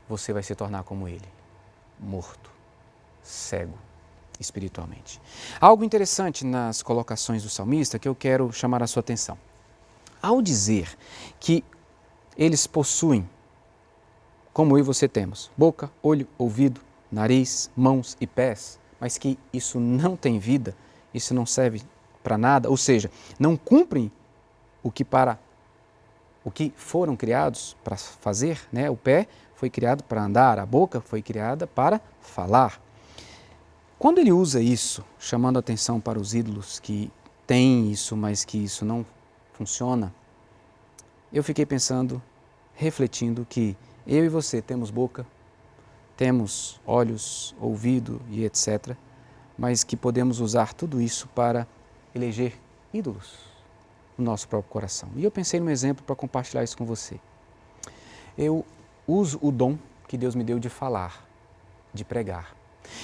você vai se tornar como ele, morto, cego espiritualmente. Algo interessante nas colocações do salmista que eu quero chamar a sua atenção. Ao dizer que eles possuem, como eu e você temos, boca, olho, ouvido, nariz, mãos e pés, mas que isso não tem vida, isso não serve para nada, ou seja, não cumprem o que foram criados para fazer, né? O pé foi criado para andar, a boca foi criada para falar. Quando ele usa isso, chamando a atenção para os ídolos que têm isso, mas que isso não funciona, eu fiquei pensando, refletindo que eu e você temos boca, temos olhos, ouvido e etc., mas que podemos usar tudo isso para eleger ídolos no nosso próprio coração. E eu pensei num exemplo para compartilhar isso com você. Eu uso o dom que Deus me deu de falar, de pregar.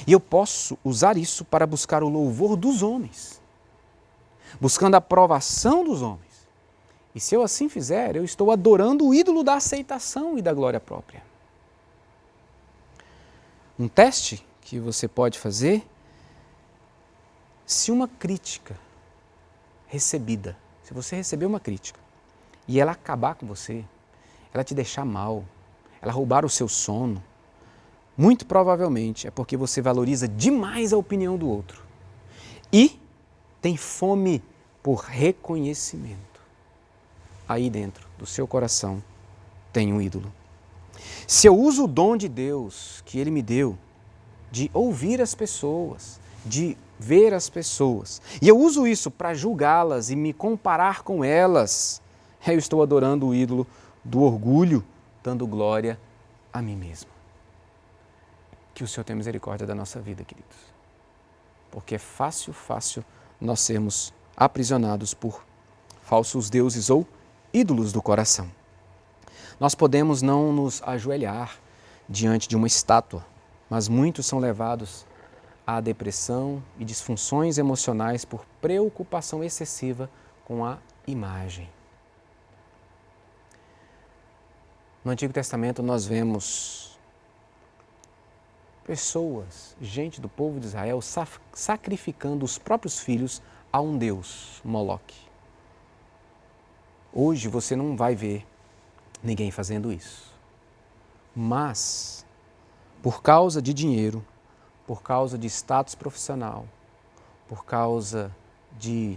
E eu posso usar isso para buscar o louvor dos homens, buscando a aprovação dos homens. E se eu assim fizer, eu estou adorando o ídolo da aceitação e da glória própria. Um teste que você pode fazer, se uma crítica recebida, se você receber uma crítica e ela acabar com você, ela te deixar mal, ela roubar o seu sono, muito provavelmente é porque você valoriza demais a opinião do outro e tem fome por reconhecimento. Aí dentro do seu coração tem um ídolo. Se eu uso o dom de Deus que Ele me deu, de ouvir as pessoas, de ver as pessoas, e eu uso isso para julgá-las e me comparar com elas, eu estou adorando o ídolo do orgulho, dando glória a mim mesmo. Que o Senhor tenha misericórdia da nossa vida, queridos. Porque é fácil nós sermos aprisionados por falsos deuses ou ídolos do coração. Nós podemos não nos ajoelhar diante de uma estátua, mas muitos são levados à depressão e disfunções emocionais por preocupação excessiva com a imagem. No Antigo Testamento nós vemos pessoas, gente do povo de Israel, sacrificando os próprios filhos a um deus, Moloque. Hoje você não vai ver ninguém fazendo isso. Mas, por causa de dinheiro, por causa de status profissional, por causa de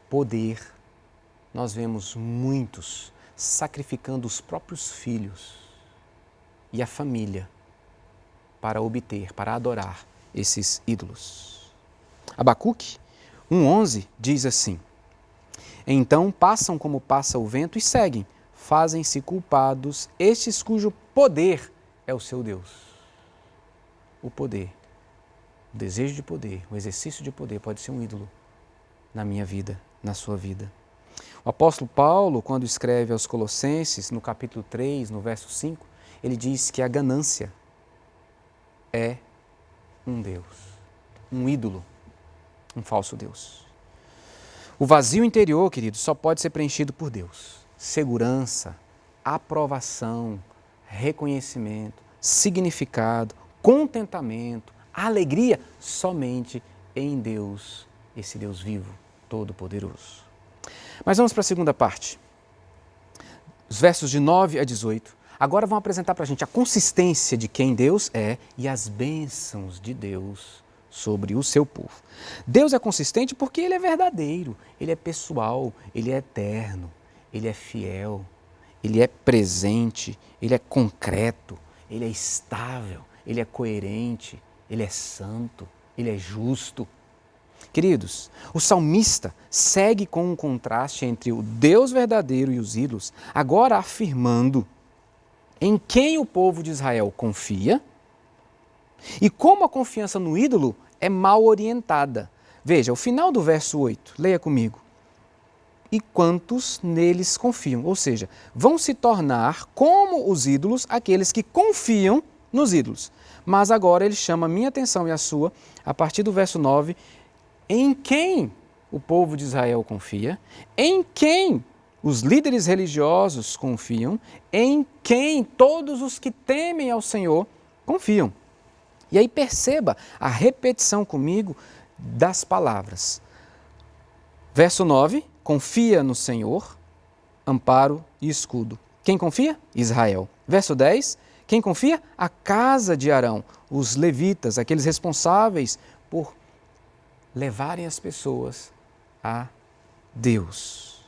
poder, nós vemos muitos sacrificando os próprios filhos e a família para obter, para adorar esses ídolos. Abacuque 1,11 diz assim: então passam como passa o vento e seguem, fazem-se culpados estes cujo poder é o seu Deus. O poder, o desejo de poder, o exercício de poder pode ser um ídolo na minha vida, na sua vida. O apóstolo Paulo, quando escreve aos Colossenses, no capítulo 3, no verso 5, ele diz que a ganância é um Deus, um ídolo, um falso Deus. O vazio interior, querido, só pode ser preenchido por Deus. Segurança, aprovação, reconhecimento, significado, contentamento, alegria, somente em Deus, esse Deus vivo, todo-poderoso. Mas vamos para a segunda parte. Os versos de 9 a 18. Agora vão apresentar para a gente a consistência de quem Deus é e as bênçãos de Deus sobre o seu povo. Deus é consistente porque Ele é verdadeiro, Ele é pessoal, Ele é eterno, Ele é fiel, Ele é presente, Ele é concreto, Ele é estável, Ele é coerente, Ele é santo, Ele é justo. Queridos, o salmista segue com um contraste entre o Deus verdadeiro e os ídolos, agora afirmando em quem o povo de Israel confia e como a confiança no ídolo é mal orientada. Veja, o final do verso 8, leia comigo. E quantos neles confiam, ou seja, vão se tornar como os ídolos aqueles que confiam nos ídolos. Mas agora ele chama a minha atenção e a sua, a partir do verso 9, em quem o povo de Israel confia, em quem os líderes religiosos confiam, em quem todos os que temem ao Senhor confiam. E aí perceba a repetição comigo das palavras. Verso 9, confia no Senhor, amparo e escudo. Quem confia? Israel. Verso 10, quem confia? A casa de Arão, os levitas, aqueles responsáveis por levarem as pessoas a Deus.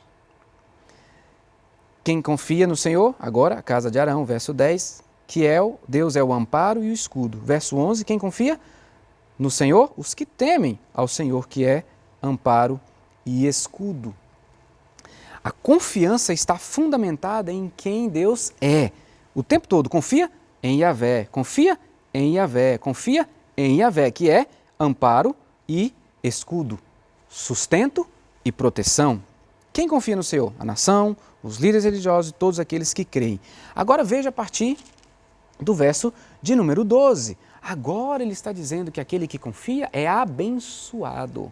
Quem confia no Senhor? Agora, a casa de Arão, verso 10, que Deus é o amparo e o escudo. Verso 11, quem confia no Senhor? Os que temem ao Senhor, que é amparo e escudo. A confiança está fundamentada em quem Deus é. O tempo todo, confia em Yahvé, confia em Yahvé, confia em Yahvé, que é amparo e escudo, sustento e proteção. Quem confia no Senhor? A nação, os líderes religiosos e todos aqueles que creem. Agora veja a partir do verso de número 12. Agora ele está dizendo que aquele que confia é abençoado.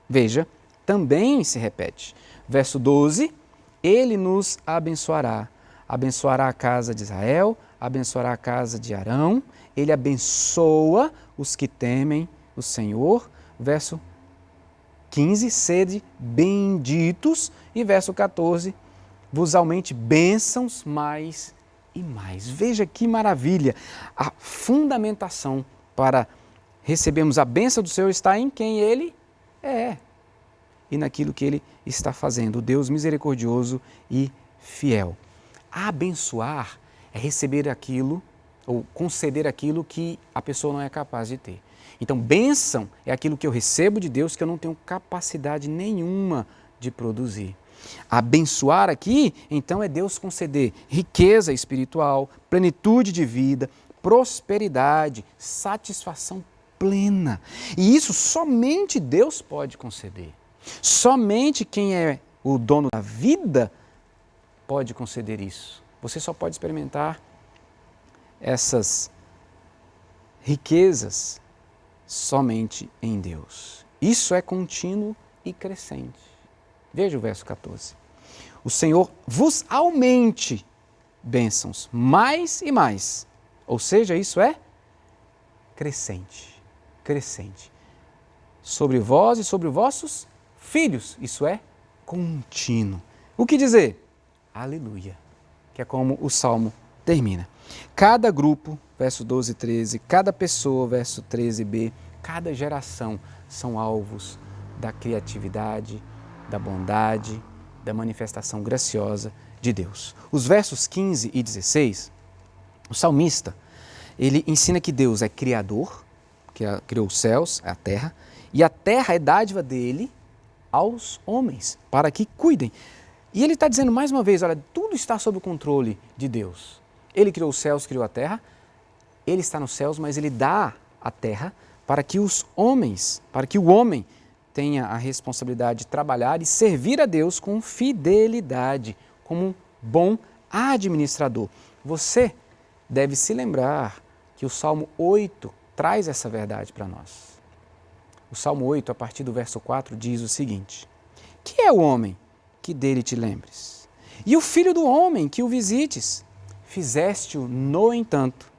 Veja, também se repete. Verso 12, ele nos abençoará. Abençoará a casa de Israel, abençoará a casa de Arão, ele abençoa os que temem o Senhor. Verso 15, sede benditos. E verso 14, vos aumente bênçãos mais e mais. Veja que maravilha! A fundamentação para recebermos a bênção do Senhor está em quem Ele é e naquilo que Ele está fazendo, o Deus misericordioso e fiel. Abençoar é receber aquilo ou conceder aquilo que a pessoa não é capaz de ter. Então, bênção é aquilo que eu recebo de Deus que eu não tenho capacidade nenhuma de produzir. Abençoar aqui, então, é Deus conceder riqueza espiritual, plenitude de vida, prosperidade, satisfação plena. E isso somente Deus pode conceder. Somente quem é o dono da vida pode conceder isso. Você só pode experimentar essas riquezas somente em Deus. Isso é contínuo e crescente. Veja o verso 14. O Senhor vos aumente bênçãos mais e mais. Ou seja, isso é crescente, crescente. Sobre vós e sobre vossos filhos, isso é contínuo. O que dizer? Aleluia, que é como o Salmo termina. Cada grupo, verso 12 e 13, cada pessoa, verso 13b, cada geração são alvos da criatividade, da bondade, da manifestação graciosa de Deus. Os versos 15 e 16, o salmista, ele ensina que Deus é criador, que criou os céus, a terra é dádiva dele aos homens, para que cuidem. E ele está dizendo mais uma vez, olha, tudo está sob o controle de Deus. Ele criou os céus, criou a terra, ele está nos céus, mas ele dá a terra para que os homens, para que o homem tenha a responsabilidade de trabalhar e servir a Deus com fidelidade, como um bom administrador. Você deve se lembrar que o Salmo 8 traz essa verdade para nós. O Salmo 8, a partir do verso 4, diz o seguinte: que é o homem que dele te lembres? E o filho do homem que o visites? Fizeste-o, no entanto,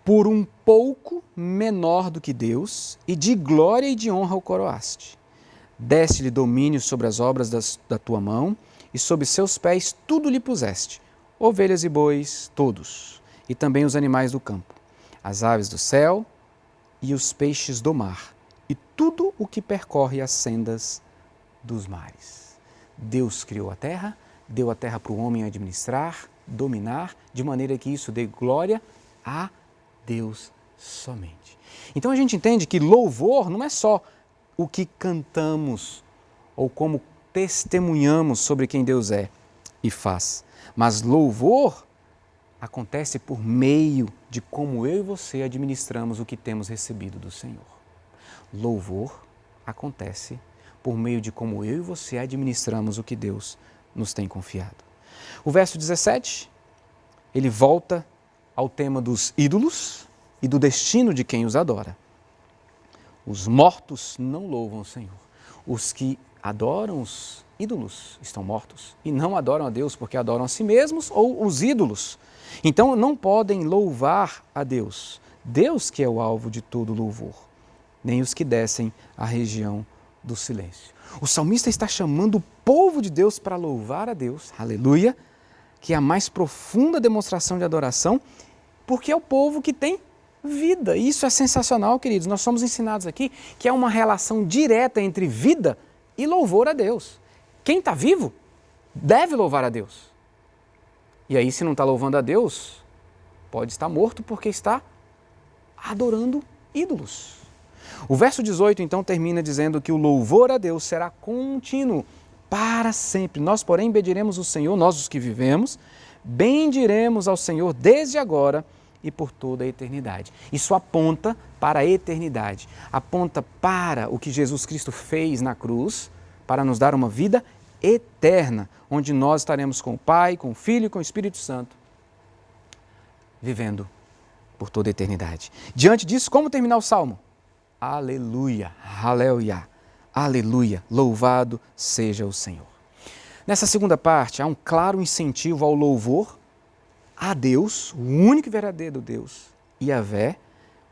por um pouco menor do que Deus, e de glória e de honra o coroaste. Deste-lhe domínio sobre as obras da tua mão, e sob seus pés tudo lhe puseste, ovelhas e bois, todos, e também os animais do campo, as aves do céu e os peixes do mar, e tudo o que percorre as sendas dos mares. Deus criou a terra, deu a terra para o homem administrar, dominar, de maneira que isso dê glória a Deus somente. Então a gente entende que louvor não é só o que cantamos ou como testemunhamos sobre quem Deus é e faz, mas louvor acontece por meio de como eu e você administramos o que temos recebido do Senhor. Louvor acontece por meio de como eu e você administramos o que Deus nos tem confiado. O verso 17, ele volta ao tema dos ídolos e do destino de quem os adora. Os mortos não louvam o Senhor. Os que adoram os ídolos estão mortos e não adoram a Deus porque adoram a si mesmos ou os ídolos. Então não podem louvar a Deus, Deus que é o alvo de todo louvor, nem os que descem à região do silêncio. O salmista está chamando o povo de Deus para louvar a Deus, aleluia, que é a mais profunda demonstração de adoração, porque é o povo que tem vida. E isso é sensacional, queridos. Nós somos ensinados aqui que é uma relação direta entre vida e louvor a Deus. Quem está vivo deve louvar a Deus. E aí, se não está louvando a Deus, pode estar morto porque está adorando ídolos. O verso 18, então, termina dizendo que o louvor a Deus será contínuo para sempre. Nós, porém, bendiremos o Senhor, nós os que vivemos, bendiremos ao Senhor desde agora e por toda a eternidade. Isso aponta para a eternidade, aponta para o que Jesus Cristo fez na cruz, para nos dar uma vida eterna, onde nós estaremos com o Pai, com o Filho e com o Espírito Santo, vivendo por toda a eternidade. Diante disso, como terminar o Salmo? Aleluia, aleluia, aleluia, louvado seja o Senhor. Nessa segunda parte, há um claro incentivo ao louvor a Deus, o único e verdadeiro Deus, Yahvé,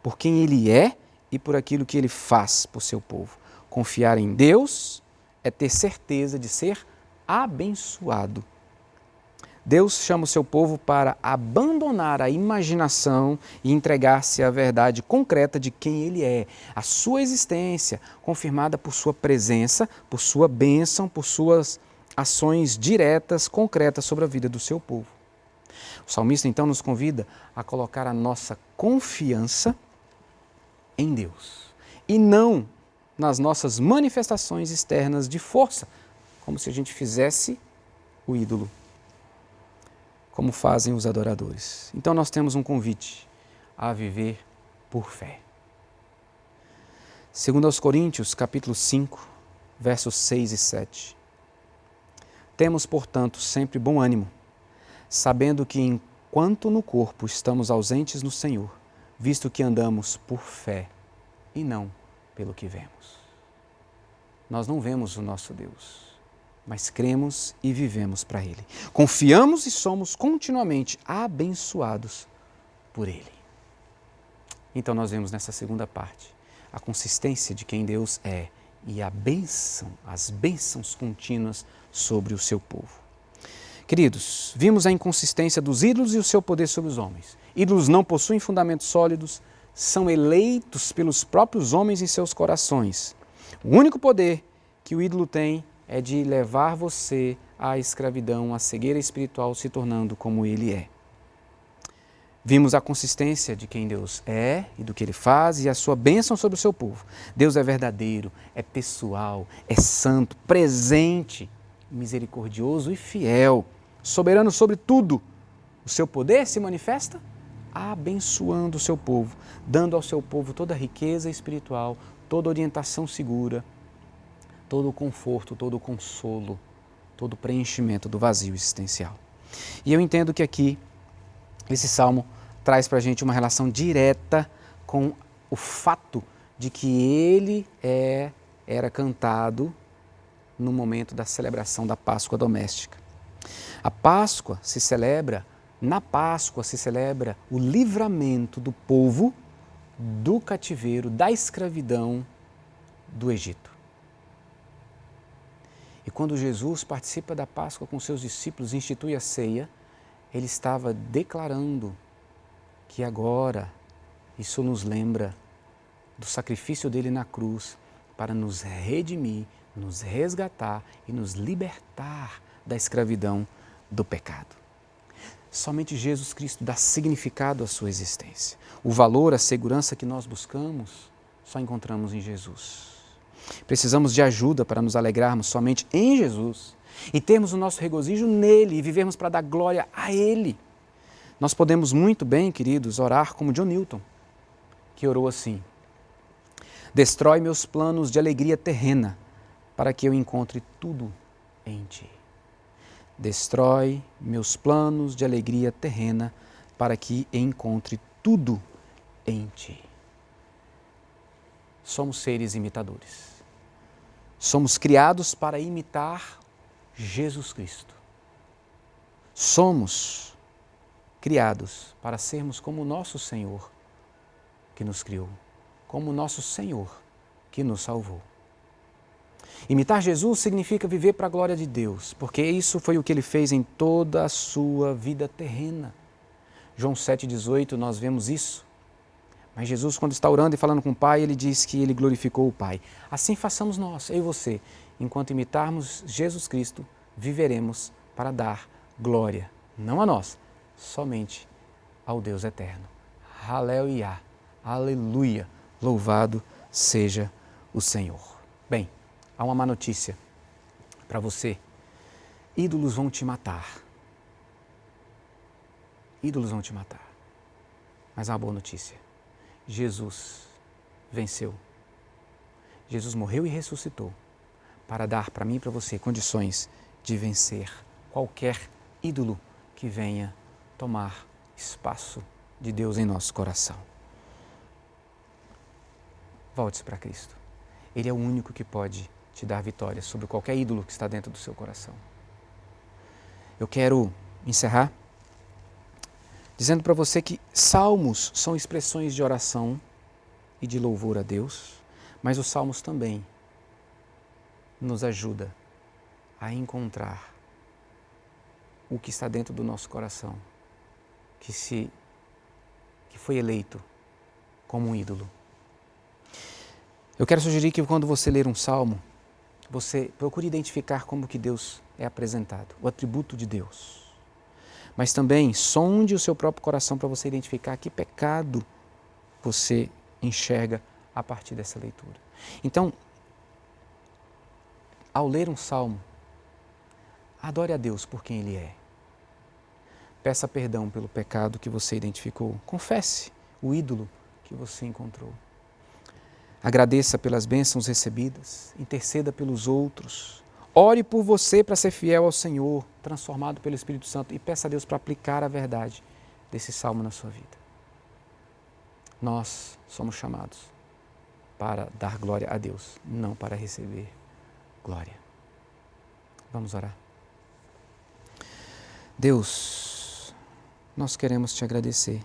por quem Ele é e por aquilo que Ele faz por seu povo. Confiar em Deus é ter certeza de ser abençoado. Deus chama o seu povo para abandonar a imaginação e entregar-se à verdade concreta de quem Ele é, a sua existência, confirmada por sua presença, por sua bênção, por suas ações diretas, concretas sobre a vida do seu povo. O salmista então nos convida a colocar a nossa confiança em Deus e não nas nossas manifestações externas de força, como se a gente fizesse o ídolo, como fazem os adoradores. Então nós temos um convite a viver por fé. Segundo aos Coríntios, capítulo 5, versos 6 e 7. Temos, portanto, sempre bom ânimo, sabendo que enquanto no corpo estamos ausentes no Senhor, visto que andamos por fé e não pelo que vemos. Nós não vemos o nosso Deus, mas cremos e vivemos para Ele. Confiamos e somos continuamente abençoados por Ele. Então nós vemos nessa segunda parte a consistência de quem Deus é e a bênção, as bênçãos contínuas sobre o seu povo. Queridos, vimos a inconsistência dos ídolos e o seu poder sobre os homens. Ídolos não possuem fundamentos sólidos, são eleitos pelos próprios homens em seus corações. O único poder que o ídolo tem é de levar você à escravidão, à cegueira espiritual, se tornando como ele é. Vimos a consistência de quem Deus é e do que Ele faz e a sua bênção sobre o seu povo. Deus é verdadeiro, é pessoal, é santo, presente, misericordioso e fiel, soberano sobre tudo. O seu poder se manifesta abençoando o seu povo, dando ao seu povo toda a riqueza espiritual, toda a orientação segura, todo o conforto, todo o consolo, todo o preenchimento do vazio existencial. E eu entendo que aqui esse salmo traz para a gente uma relação direta com o fato de que ele era cantado no momento da celebração da Páscoa doméstica. A Páscoa se celebra, na Páscoa se celebra o livramento do povo do cativeiro, da escravidão do Egito. E quando Jesus participa da Páscoa com seus discípulos e institui a ceia, ele estava declarando que agora isso nos lembra do sacrifício dele na cruz para nos redimir, nos resgatar e nos libertar da escravidão do pecado. Somente Jesus Cristo dá significado à sua existência. O valor, a segurança que nós buscamos, só encontramos em Jesus. Precisamos de ajuda para nos alegrarmos somente em Jesus e termos o nosso regozijo nele e vivermos para dar glória a ele. Nós podemos muito bem, queridos, orar como John Newton, que orou assim: destrói meus planos de alegria terrena para que eu encontre tudo em ti. Destrói meus planos de alegria terrena para que encontre tudo em ti. Somos seres imitadores. Somos criados para imitar Jesus Cristo. Somos criados para sermos como o nosso Senhor que nos criou, como o nosso Senhor que nos salvou. Imitar Jesus significa viver para a glória de Deus, porque isso foi o que Ele fez em toda a sua vida terrena. João 7,18, nós vemos isso. Mas Jesus, quando está orando e falando com o Pai, Ele diz que Ele glorificou o Pai. Assim façamos nós, eu e você. Enquanto imitarmos Jesus Cristo, viveremos para dar glória, não a nós, somente ao Deus eterno. Aleluia, aleluia, louvado seja o Senhor. Bem, há uma má notícia para você. Ídolos vão te matar. Ídolos vão te matar. Mas há uma boa notícia. Jesus venceu. Jesus morreu e ressuscitou para dar para mim e para você condições de vencer qualquer ídolo que venha tomar espaço de Deus em nosso coração. Volte-se para Cristo. Ele é o único que pode te dar vitória sobre qualquer ídolo que está dentro do seu coração. Eu quero encerrar dizendo para você que salmos são expressões de oração e de louvor a Deus, mas os salmos também nos ajudam a encontrar o que está dentro do nosso coração, que foi eleito como um ídolo. Eu quero sugerir que quando você ler um salmo, você procure identificar como que Deus é apresentado, o atributo de Deus. Mas também sonde o seu próprio coração para você identificar que pecado você enxerga a partir dessa leitura. Então, ao ler um salmo, adore a Deus por quem Ele é. Peça perdão pelo pecado que você identificou. Confesse o ídolo que você encontrou. Agradeça pelas bênçãos recebidas, interceda pelos outros. Ore por você para ser fiel ao Senhor, transformado pelo Espírito Santo, e peça a Deus para aplicar a verdade desse salmo na sua vida. Nós somos chamados para dar glória a Deus, não para receber glória. Vamos orar. Deus, nós queremos te agradecer.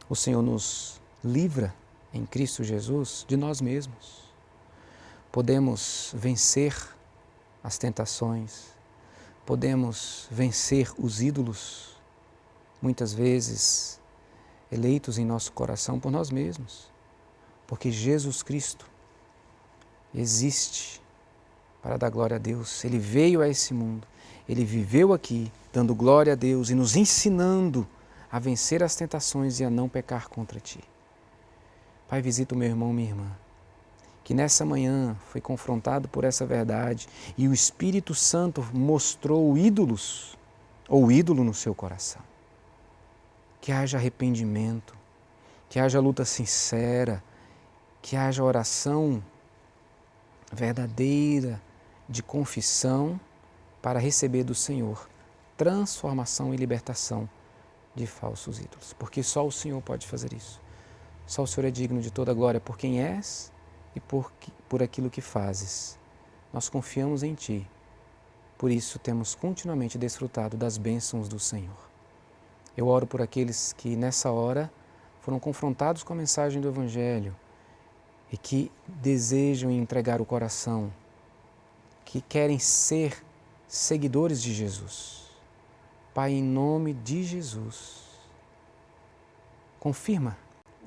O Senhor nos livra em Cristo Jesus de nós mesmos. Podemos vencer as tentações, podemos vencer os ídolos, muitas vezes eleitos em nosso coração por nós mesmos, porque Jesus Cristo existe para dar glória a Deus. Ele veio a esse mundo, Ele viveu aqui, dando glória a Deus e nos ensinando a vencer as tentações e a não pecar contra Ti. Pai, visita o meu irmão, minha irmã, que nessa manhã foi confrontado por essa verdade e o Espírito Santo mostrou ídolos ou ídolo no seu coração. Que haja arrependimento, que haja luta sincera, que haja oração verdadeira de confissão para receber do Senhor transformação e libertação de falsos ídolos. Porque só o Senhor pode fazer isso. Só o Senhor é digno de toda glória por quem és e por aquilo que fazes. Nós confiamos em Ti. Por isso temos continuamente desfrutado das bênçãos do Senhor. Eu oro por aqueles que nessa hora foram confrontados com a mensagem do Evangelho e que desejam entregar o coração, que querem ser seguidores de Jesus. Pai, em nome de Jesus, confirma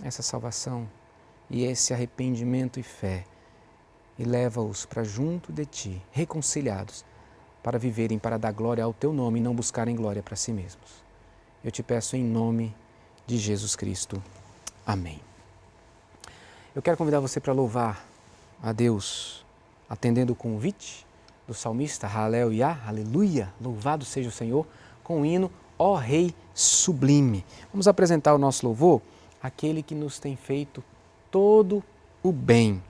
essa salvação e esse arrependimento e fé e leva-os para junto de Ti, reconciliados, para viverem, para dar glória ao Teu nome e não buscarem glória para si mesmos. Eu te peço em nome de Jesus Cristo. Amém. Eu quero convidar você para louvar a Deus, atendendo o convite do salmista Hallel-Yah, aleluia, louvado seja o Senhor, com o hino Ó Rei Sublime. Vamos apresentar o nosso louvor àquele que nos tem feito todo o bem.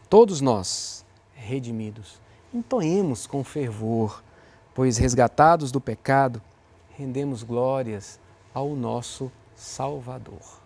Todos nós, redimidos, entoemos com fervor, pois resgatados do pecado, rendemos glórias ao nosso Salvador.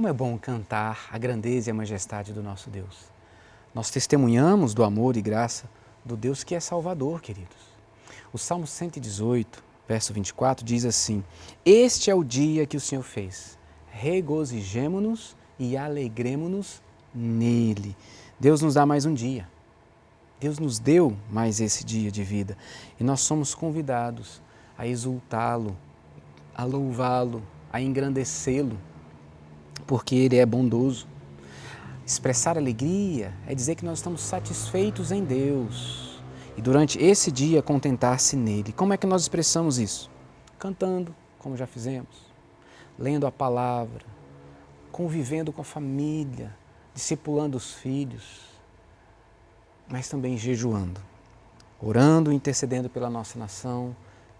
Como é bom cantar a grandeza e a majestade do nosso Deus. Nós testemunhamos do amor e graça do Deus que é Salvador, queridos. O Salmo 118, verso 24, diz assim: Este é o dia que o Senhor fez. Regozijemo-nos e alegremo-nos nele. Deus nos dá mais um dia. Deus nos deu mais esse dia de vida. E nós somos convidados a exultá-lo, a louvá-lo, a engrandecê-lo, porque Ele é bondoso. Expressar alegria é dizer que nós estamos satisfeitos em Deus e durante esse dia contentar-se nele. Como é que nós expressamos isso? Cantando, como já fizemos, lendo a palavra, convivendo com a família, discipulando os filhos, mas também jejuando, orando e intercedendo pela nossa nação,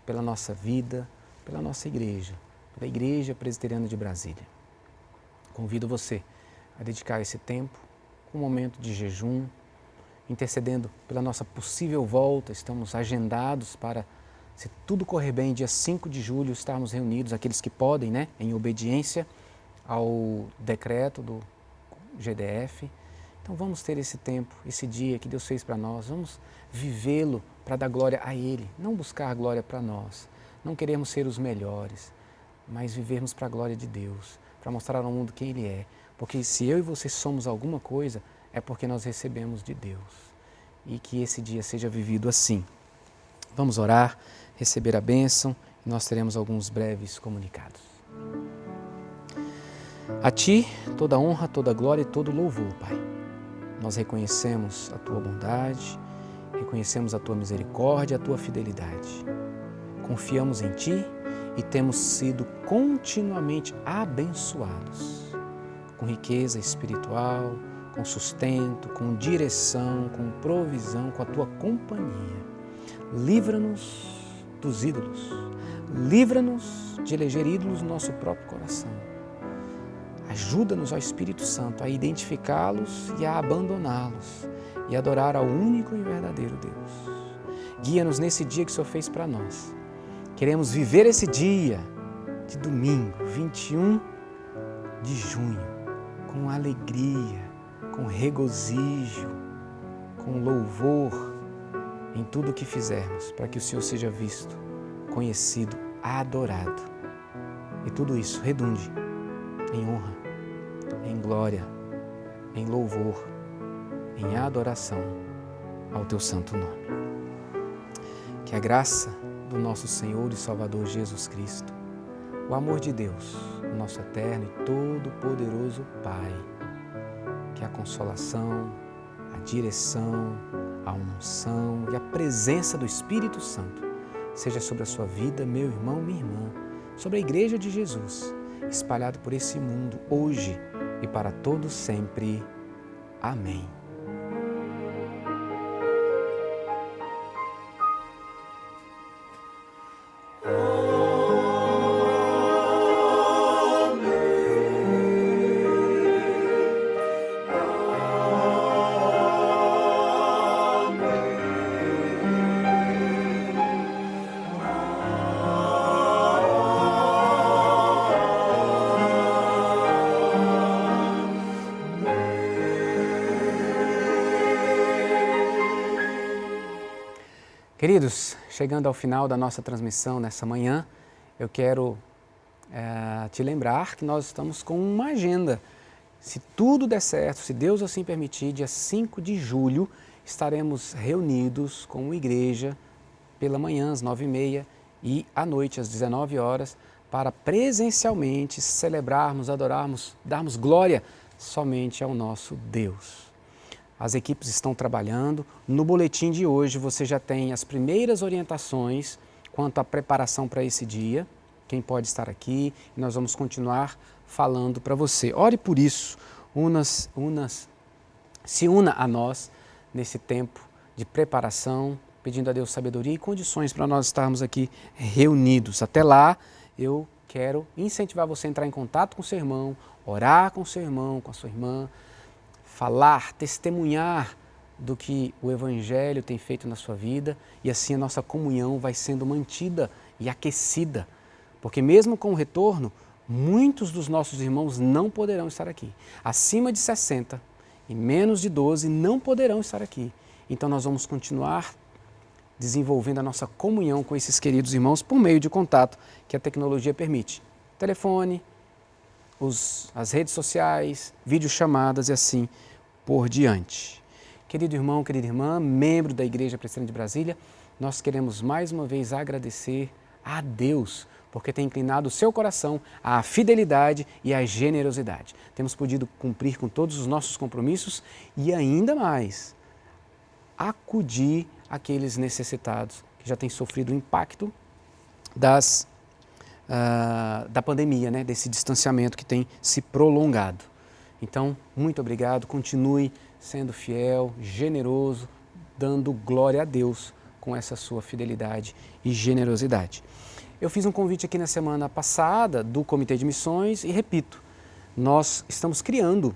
pela nossa vida, pela nossa igreja, pela Igreja Presbiteriana de Brasília. Convido você a dedicar esse tempo, um momento de jejum, intercedendo pela nossa possível volta. Estamos agendados para, se tudo correr bem, dia 5 de julho, estarmos reunidos, aqueles que podem, em obediência ao decreto do GDF. Então vamos ter esse tempo, esse dia que Deus fez para nós, vamos vivê-lo para dar glória a Ele, não buscar glória para nós, não queremos ser os melhores, mas vivermos para a glória de Deus, para mostrar ao mundo quem Ele é. Porque se eu e você somos alguma coisa, é porque nós recebemos de Deus. E que esse dia seja vivido assim. Vamos orar, receber a bênção e nós teremos alguns breves comunicados. A Ti, toda honra, toda glória e todo louvor, Pai. Nós reconhecemos a Tua bondade, reconhecemos a Tua misericórdia, a Tua fidelidade. Confiamos em Ti e temos sido continuamente abençoados, com riqueza espiritual, com sustento, com direção, com provisão, com a Tua companhia. Livra-nos dos ídolos, livra-nos de eleger ídolos no nosso próprio coração. Ajuda-nos, ó Espírito Santo, a identificá-los e a abandoná-los e adorar ao único e verdadeiro Deus. Guia-nos nesse dia que o Senhor fez para nós. Queremos viver esse dia de domingo, 21 de junho, com alegria, com regozijo, com louvor em tudo o que fizermos, para que o Senhor seja visto, conhecido, adorado. E tudo isso redunde em honra, em glória, em louvor, em adoração ao Teu santo nome. Que a graça do nosso Senhor e Salvador Jesus Cristo, o amor de Deus, o nosso eterno e todo-poderoso Pai, que a consolação, a direção, a unção e a presença do Espírito Santo seja sobre a sua vida, meu irmão, minha irmã, sobre a Igreja de Jesus, espalhado por esse mundo hoje e para todos sempre. Amém. Queridos, chegando ao final da nossa transmissão nessa manhã, eu quero te lembrar que nós estamos com uma agenda. Se tudo der certo, se Deus assim permitir, dia 5 de julho estaremos reunidos como igreja pela manhã às 9h30 e à noite às 19 horas para presencialmente celebrarmos, adorarmos, darmos glória somente ao nosso Deus. As equipes estão trabalhando. No boletim de hoje você já tem as primeiras orientações quanto à preparação para esse dia, quem pode estar aqui, e nós vamos continuar falando para você. Ore por isso, se una a nós nesse tempo de preparação, pedindo a Deus sabedoria e condições para nós estarmos aqui reunidos. Até lá, eu quero incentivar você a entrar em contato com o seu irmão, orar com o seu irmão, com a sua irmã, falar, testemunhar do que o Evangelho tem feito na sua vida e assim a nossa comunhão vai sendo mantida e aquecida, porque mesmo com o retorno, muitos dos nossos irmãos não poderão estar aqui. Acima de 60 e menos de 12 não poderão estar aqui. Então nós vamos continuar desenvolvendo a nossa comunhão com esses queridos irmãos por meio de contato que a tecnologia permite. Telefone, as redes sociais, videochamadas e assim por diante. Querido irmão, querida irmã, membro da Igreja Presbiteriana de Brasília, nós queremos mais uma vez agradecer a Deus porque tem inclinado o seu coração à fidelidade e à generosidade. Temos podido cumprir com todos os nossos compromissos e ainda mais acudir aqueles necessitados que já têm sofrido o impacto da pandemia, né? Desse distanciamento que tem se prolongado. Então, muito obrigado, continue sendo fiel, generoso, dando glória a Deus com essa sua fidelidade e generosidade. Eu fiz um convite aqui na semana passada do Comitê de Missões e repito, nós estamos criando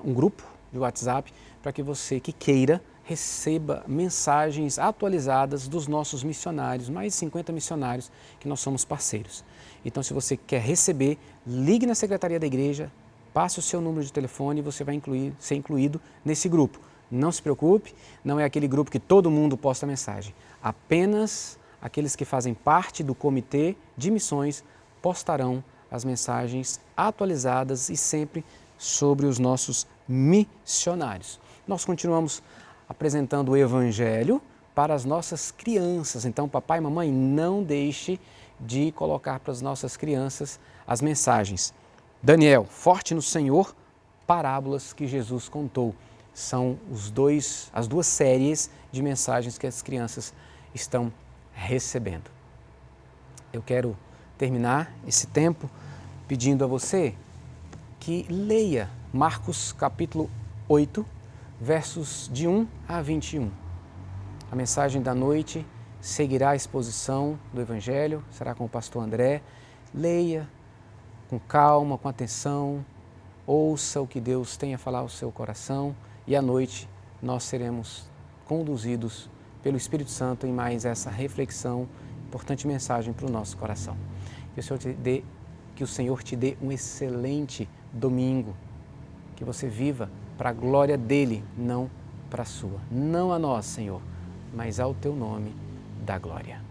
um grupo de WhatsApp para que você que queira receba mensagens atualizadas dos nossos missionários, mais de 50 missionários que nós somos parceiros. Então, se você quer receber, ligue na secretaria da igreja, passe o seu número de telefone e você vai ser incluído nesse grupo. Não se preocupe, não é aquele grupo que todo mundo posta mensagem. Apenas aqueles que fazem parte do comitê de missões postarão as mensagens atualizadas e sempre sobre os nossos missionários. Nós continuamos apresentando o Evangelho para as nossas crianças. Então, papai e mamãe, não deixe de colocar para as nossas crianças as mensagens. Daniel, forte no Senhor, parábolas que Jesus contou. São as duas séries de mensagens que as crianças estão recebendo. Eu quero terminar esse tempo pedindo a você que leia Marcos capítulo 8, versos de 1 a 21. A mensagem da noite seguirá a exposição do Evangelho, será com o pastor André. Leia com calma, com atenção, ouça o que Deus tem a falar ao seu coração e à noite nós seremos conduzidos pelo Espírito Santo em mais essa reflexão, importante mensagem para o nosso coração. Que o Senhor te dê um excelente domingo, que você viva para a glória dele, não para a sua. Não a nós, Senhor, mas ao teu nome da glória.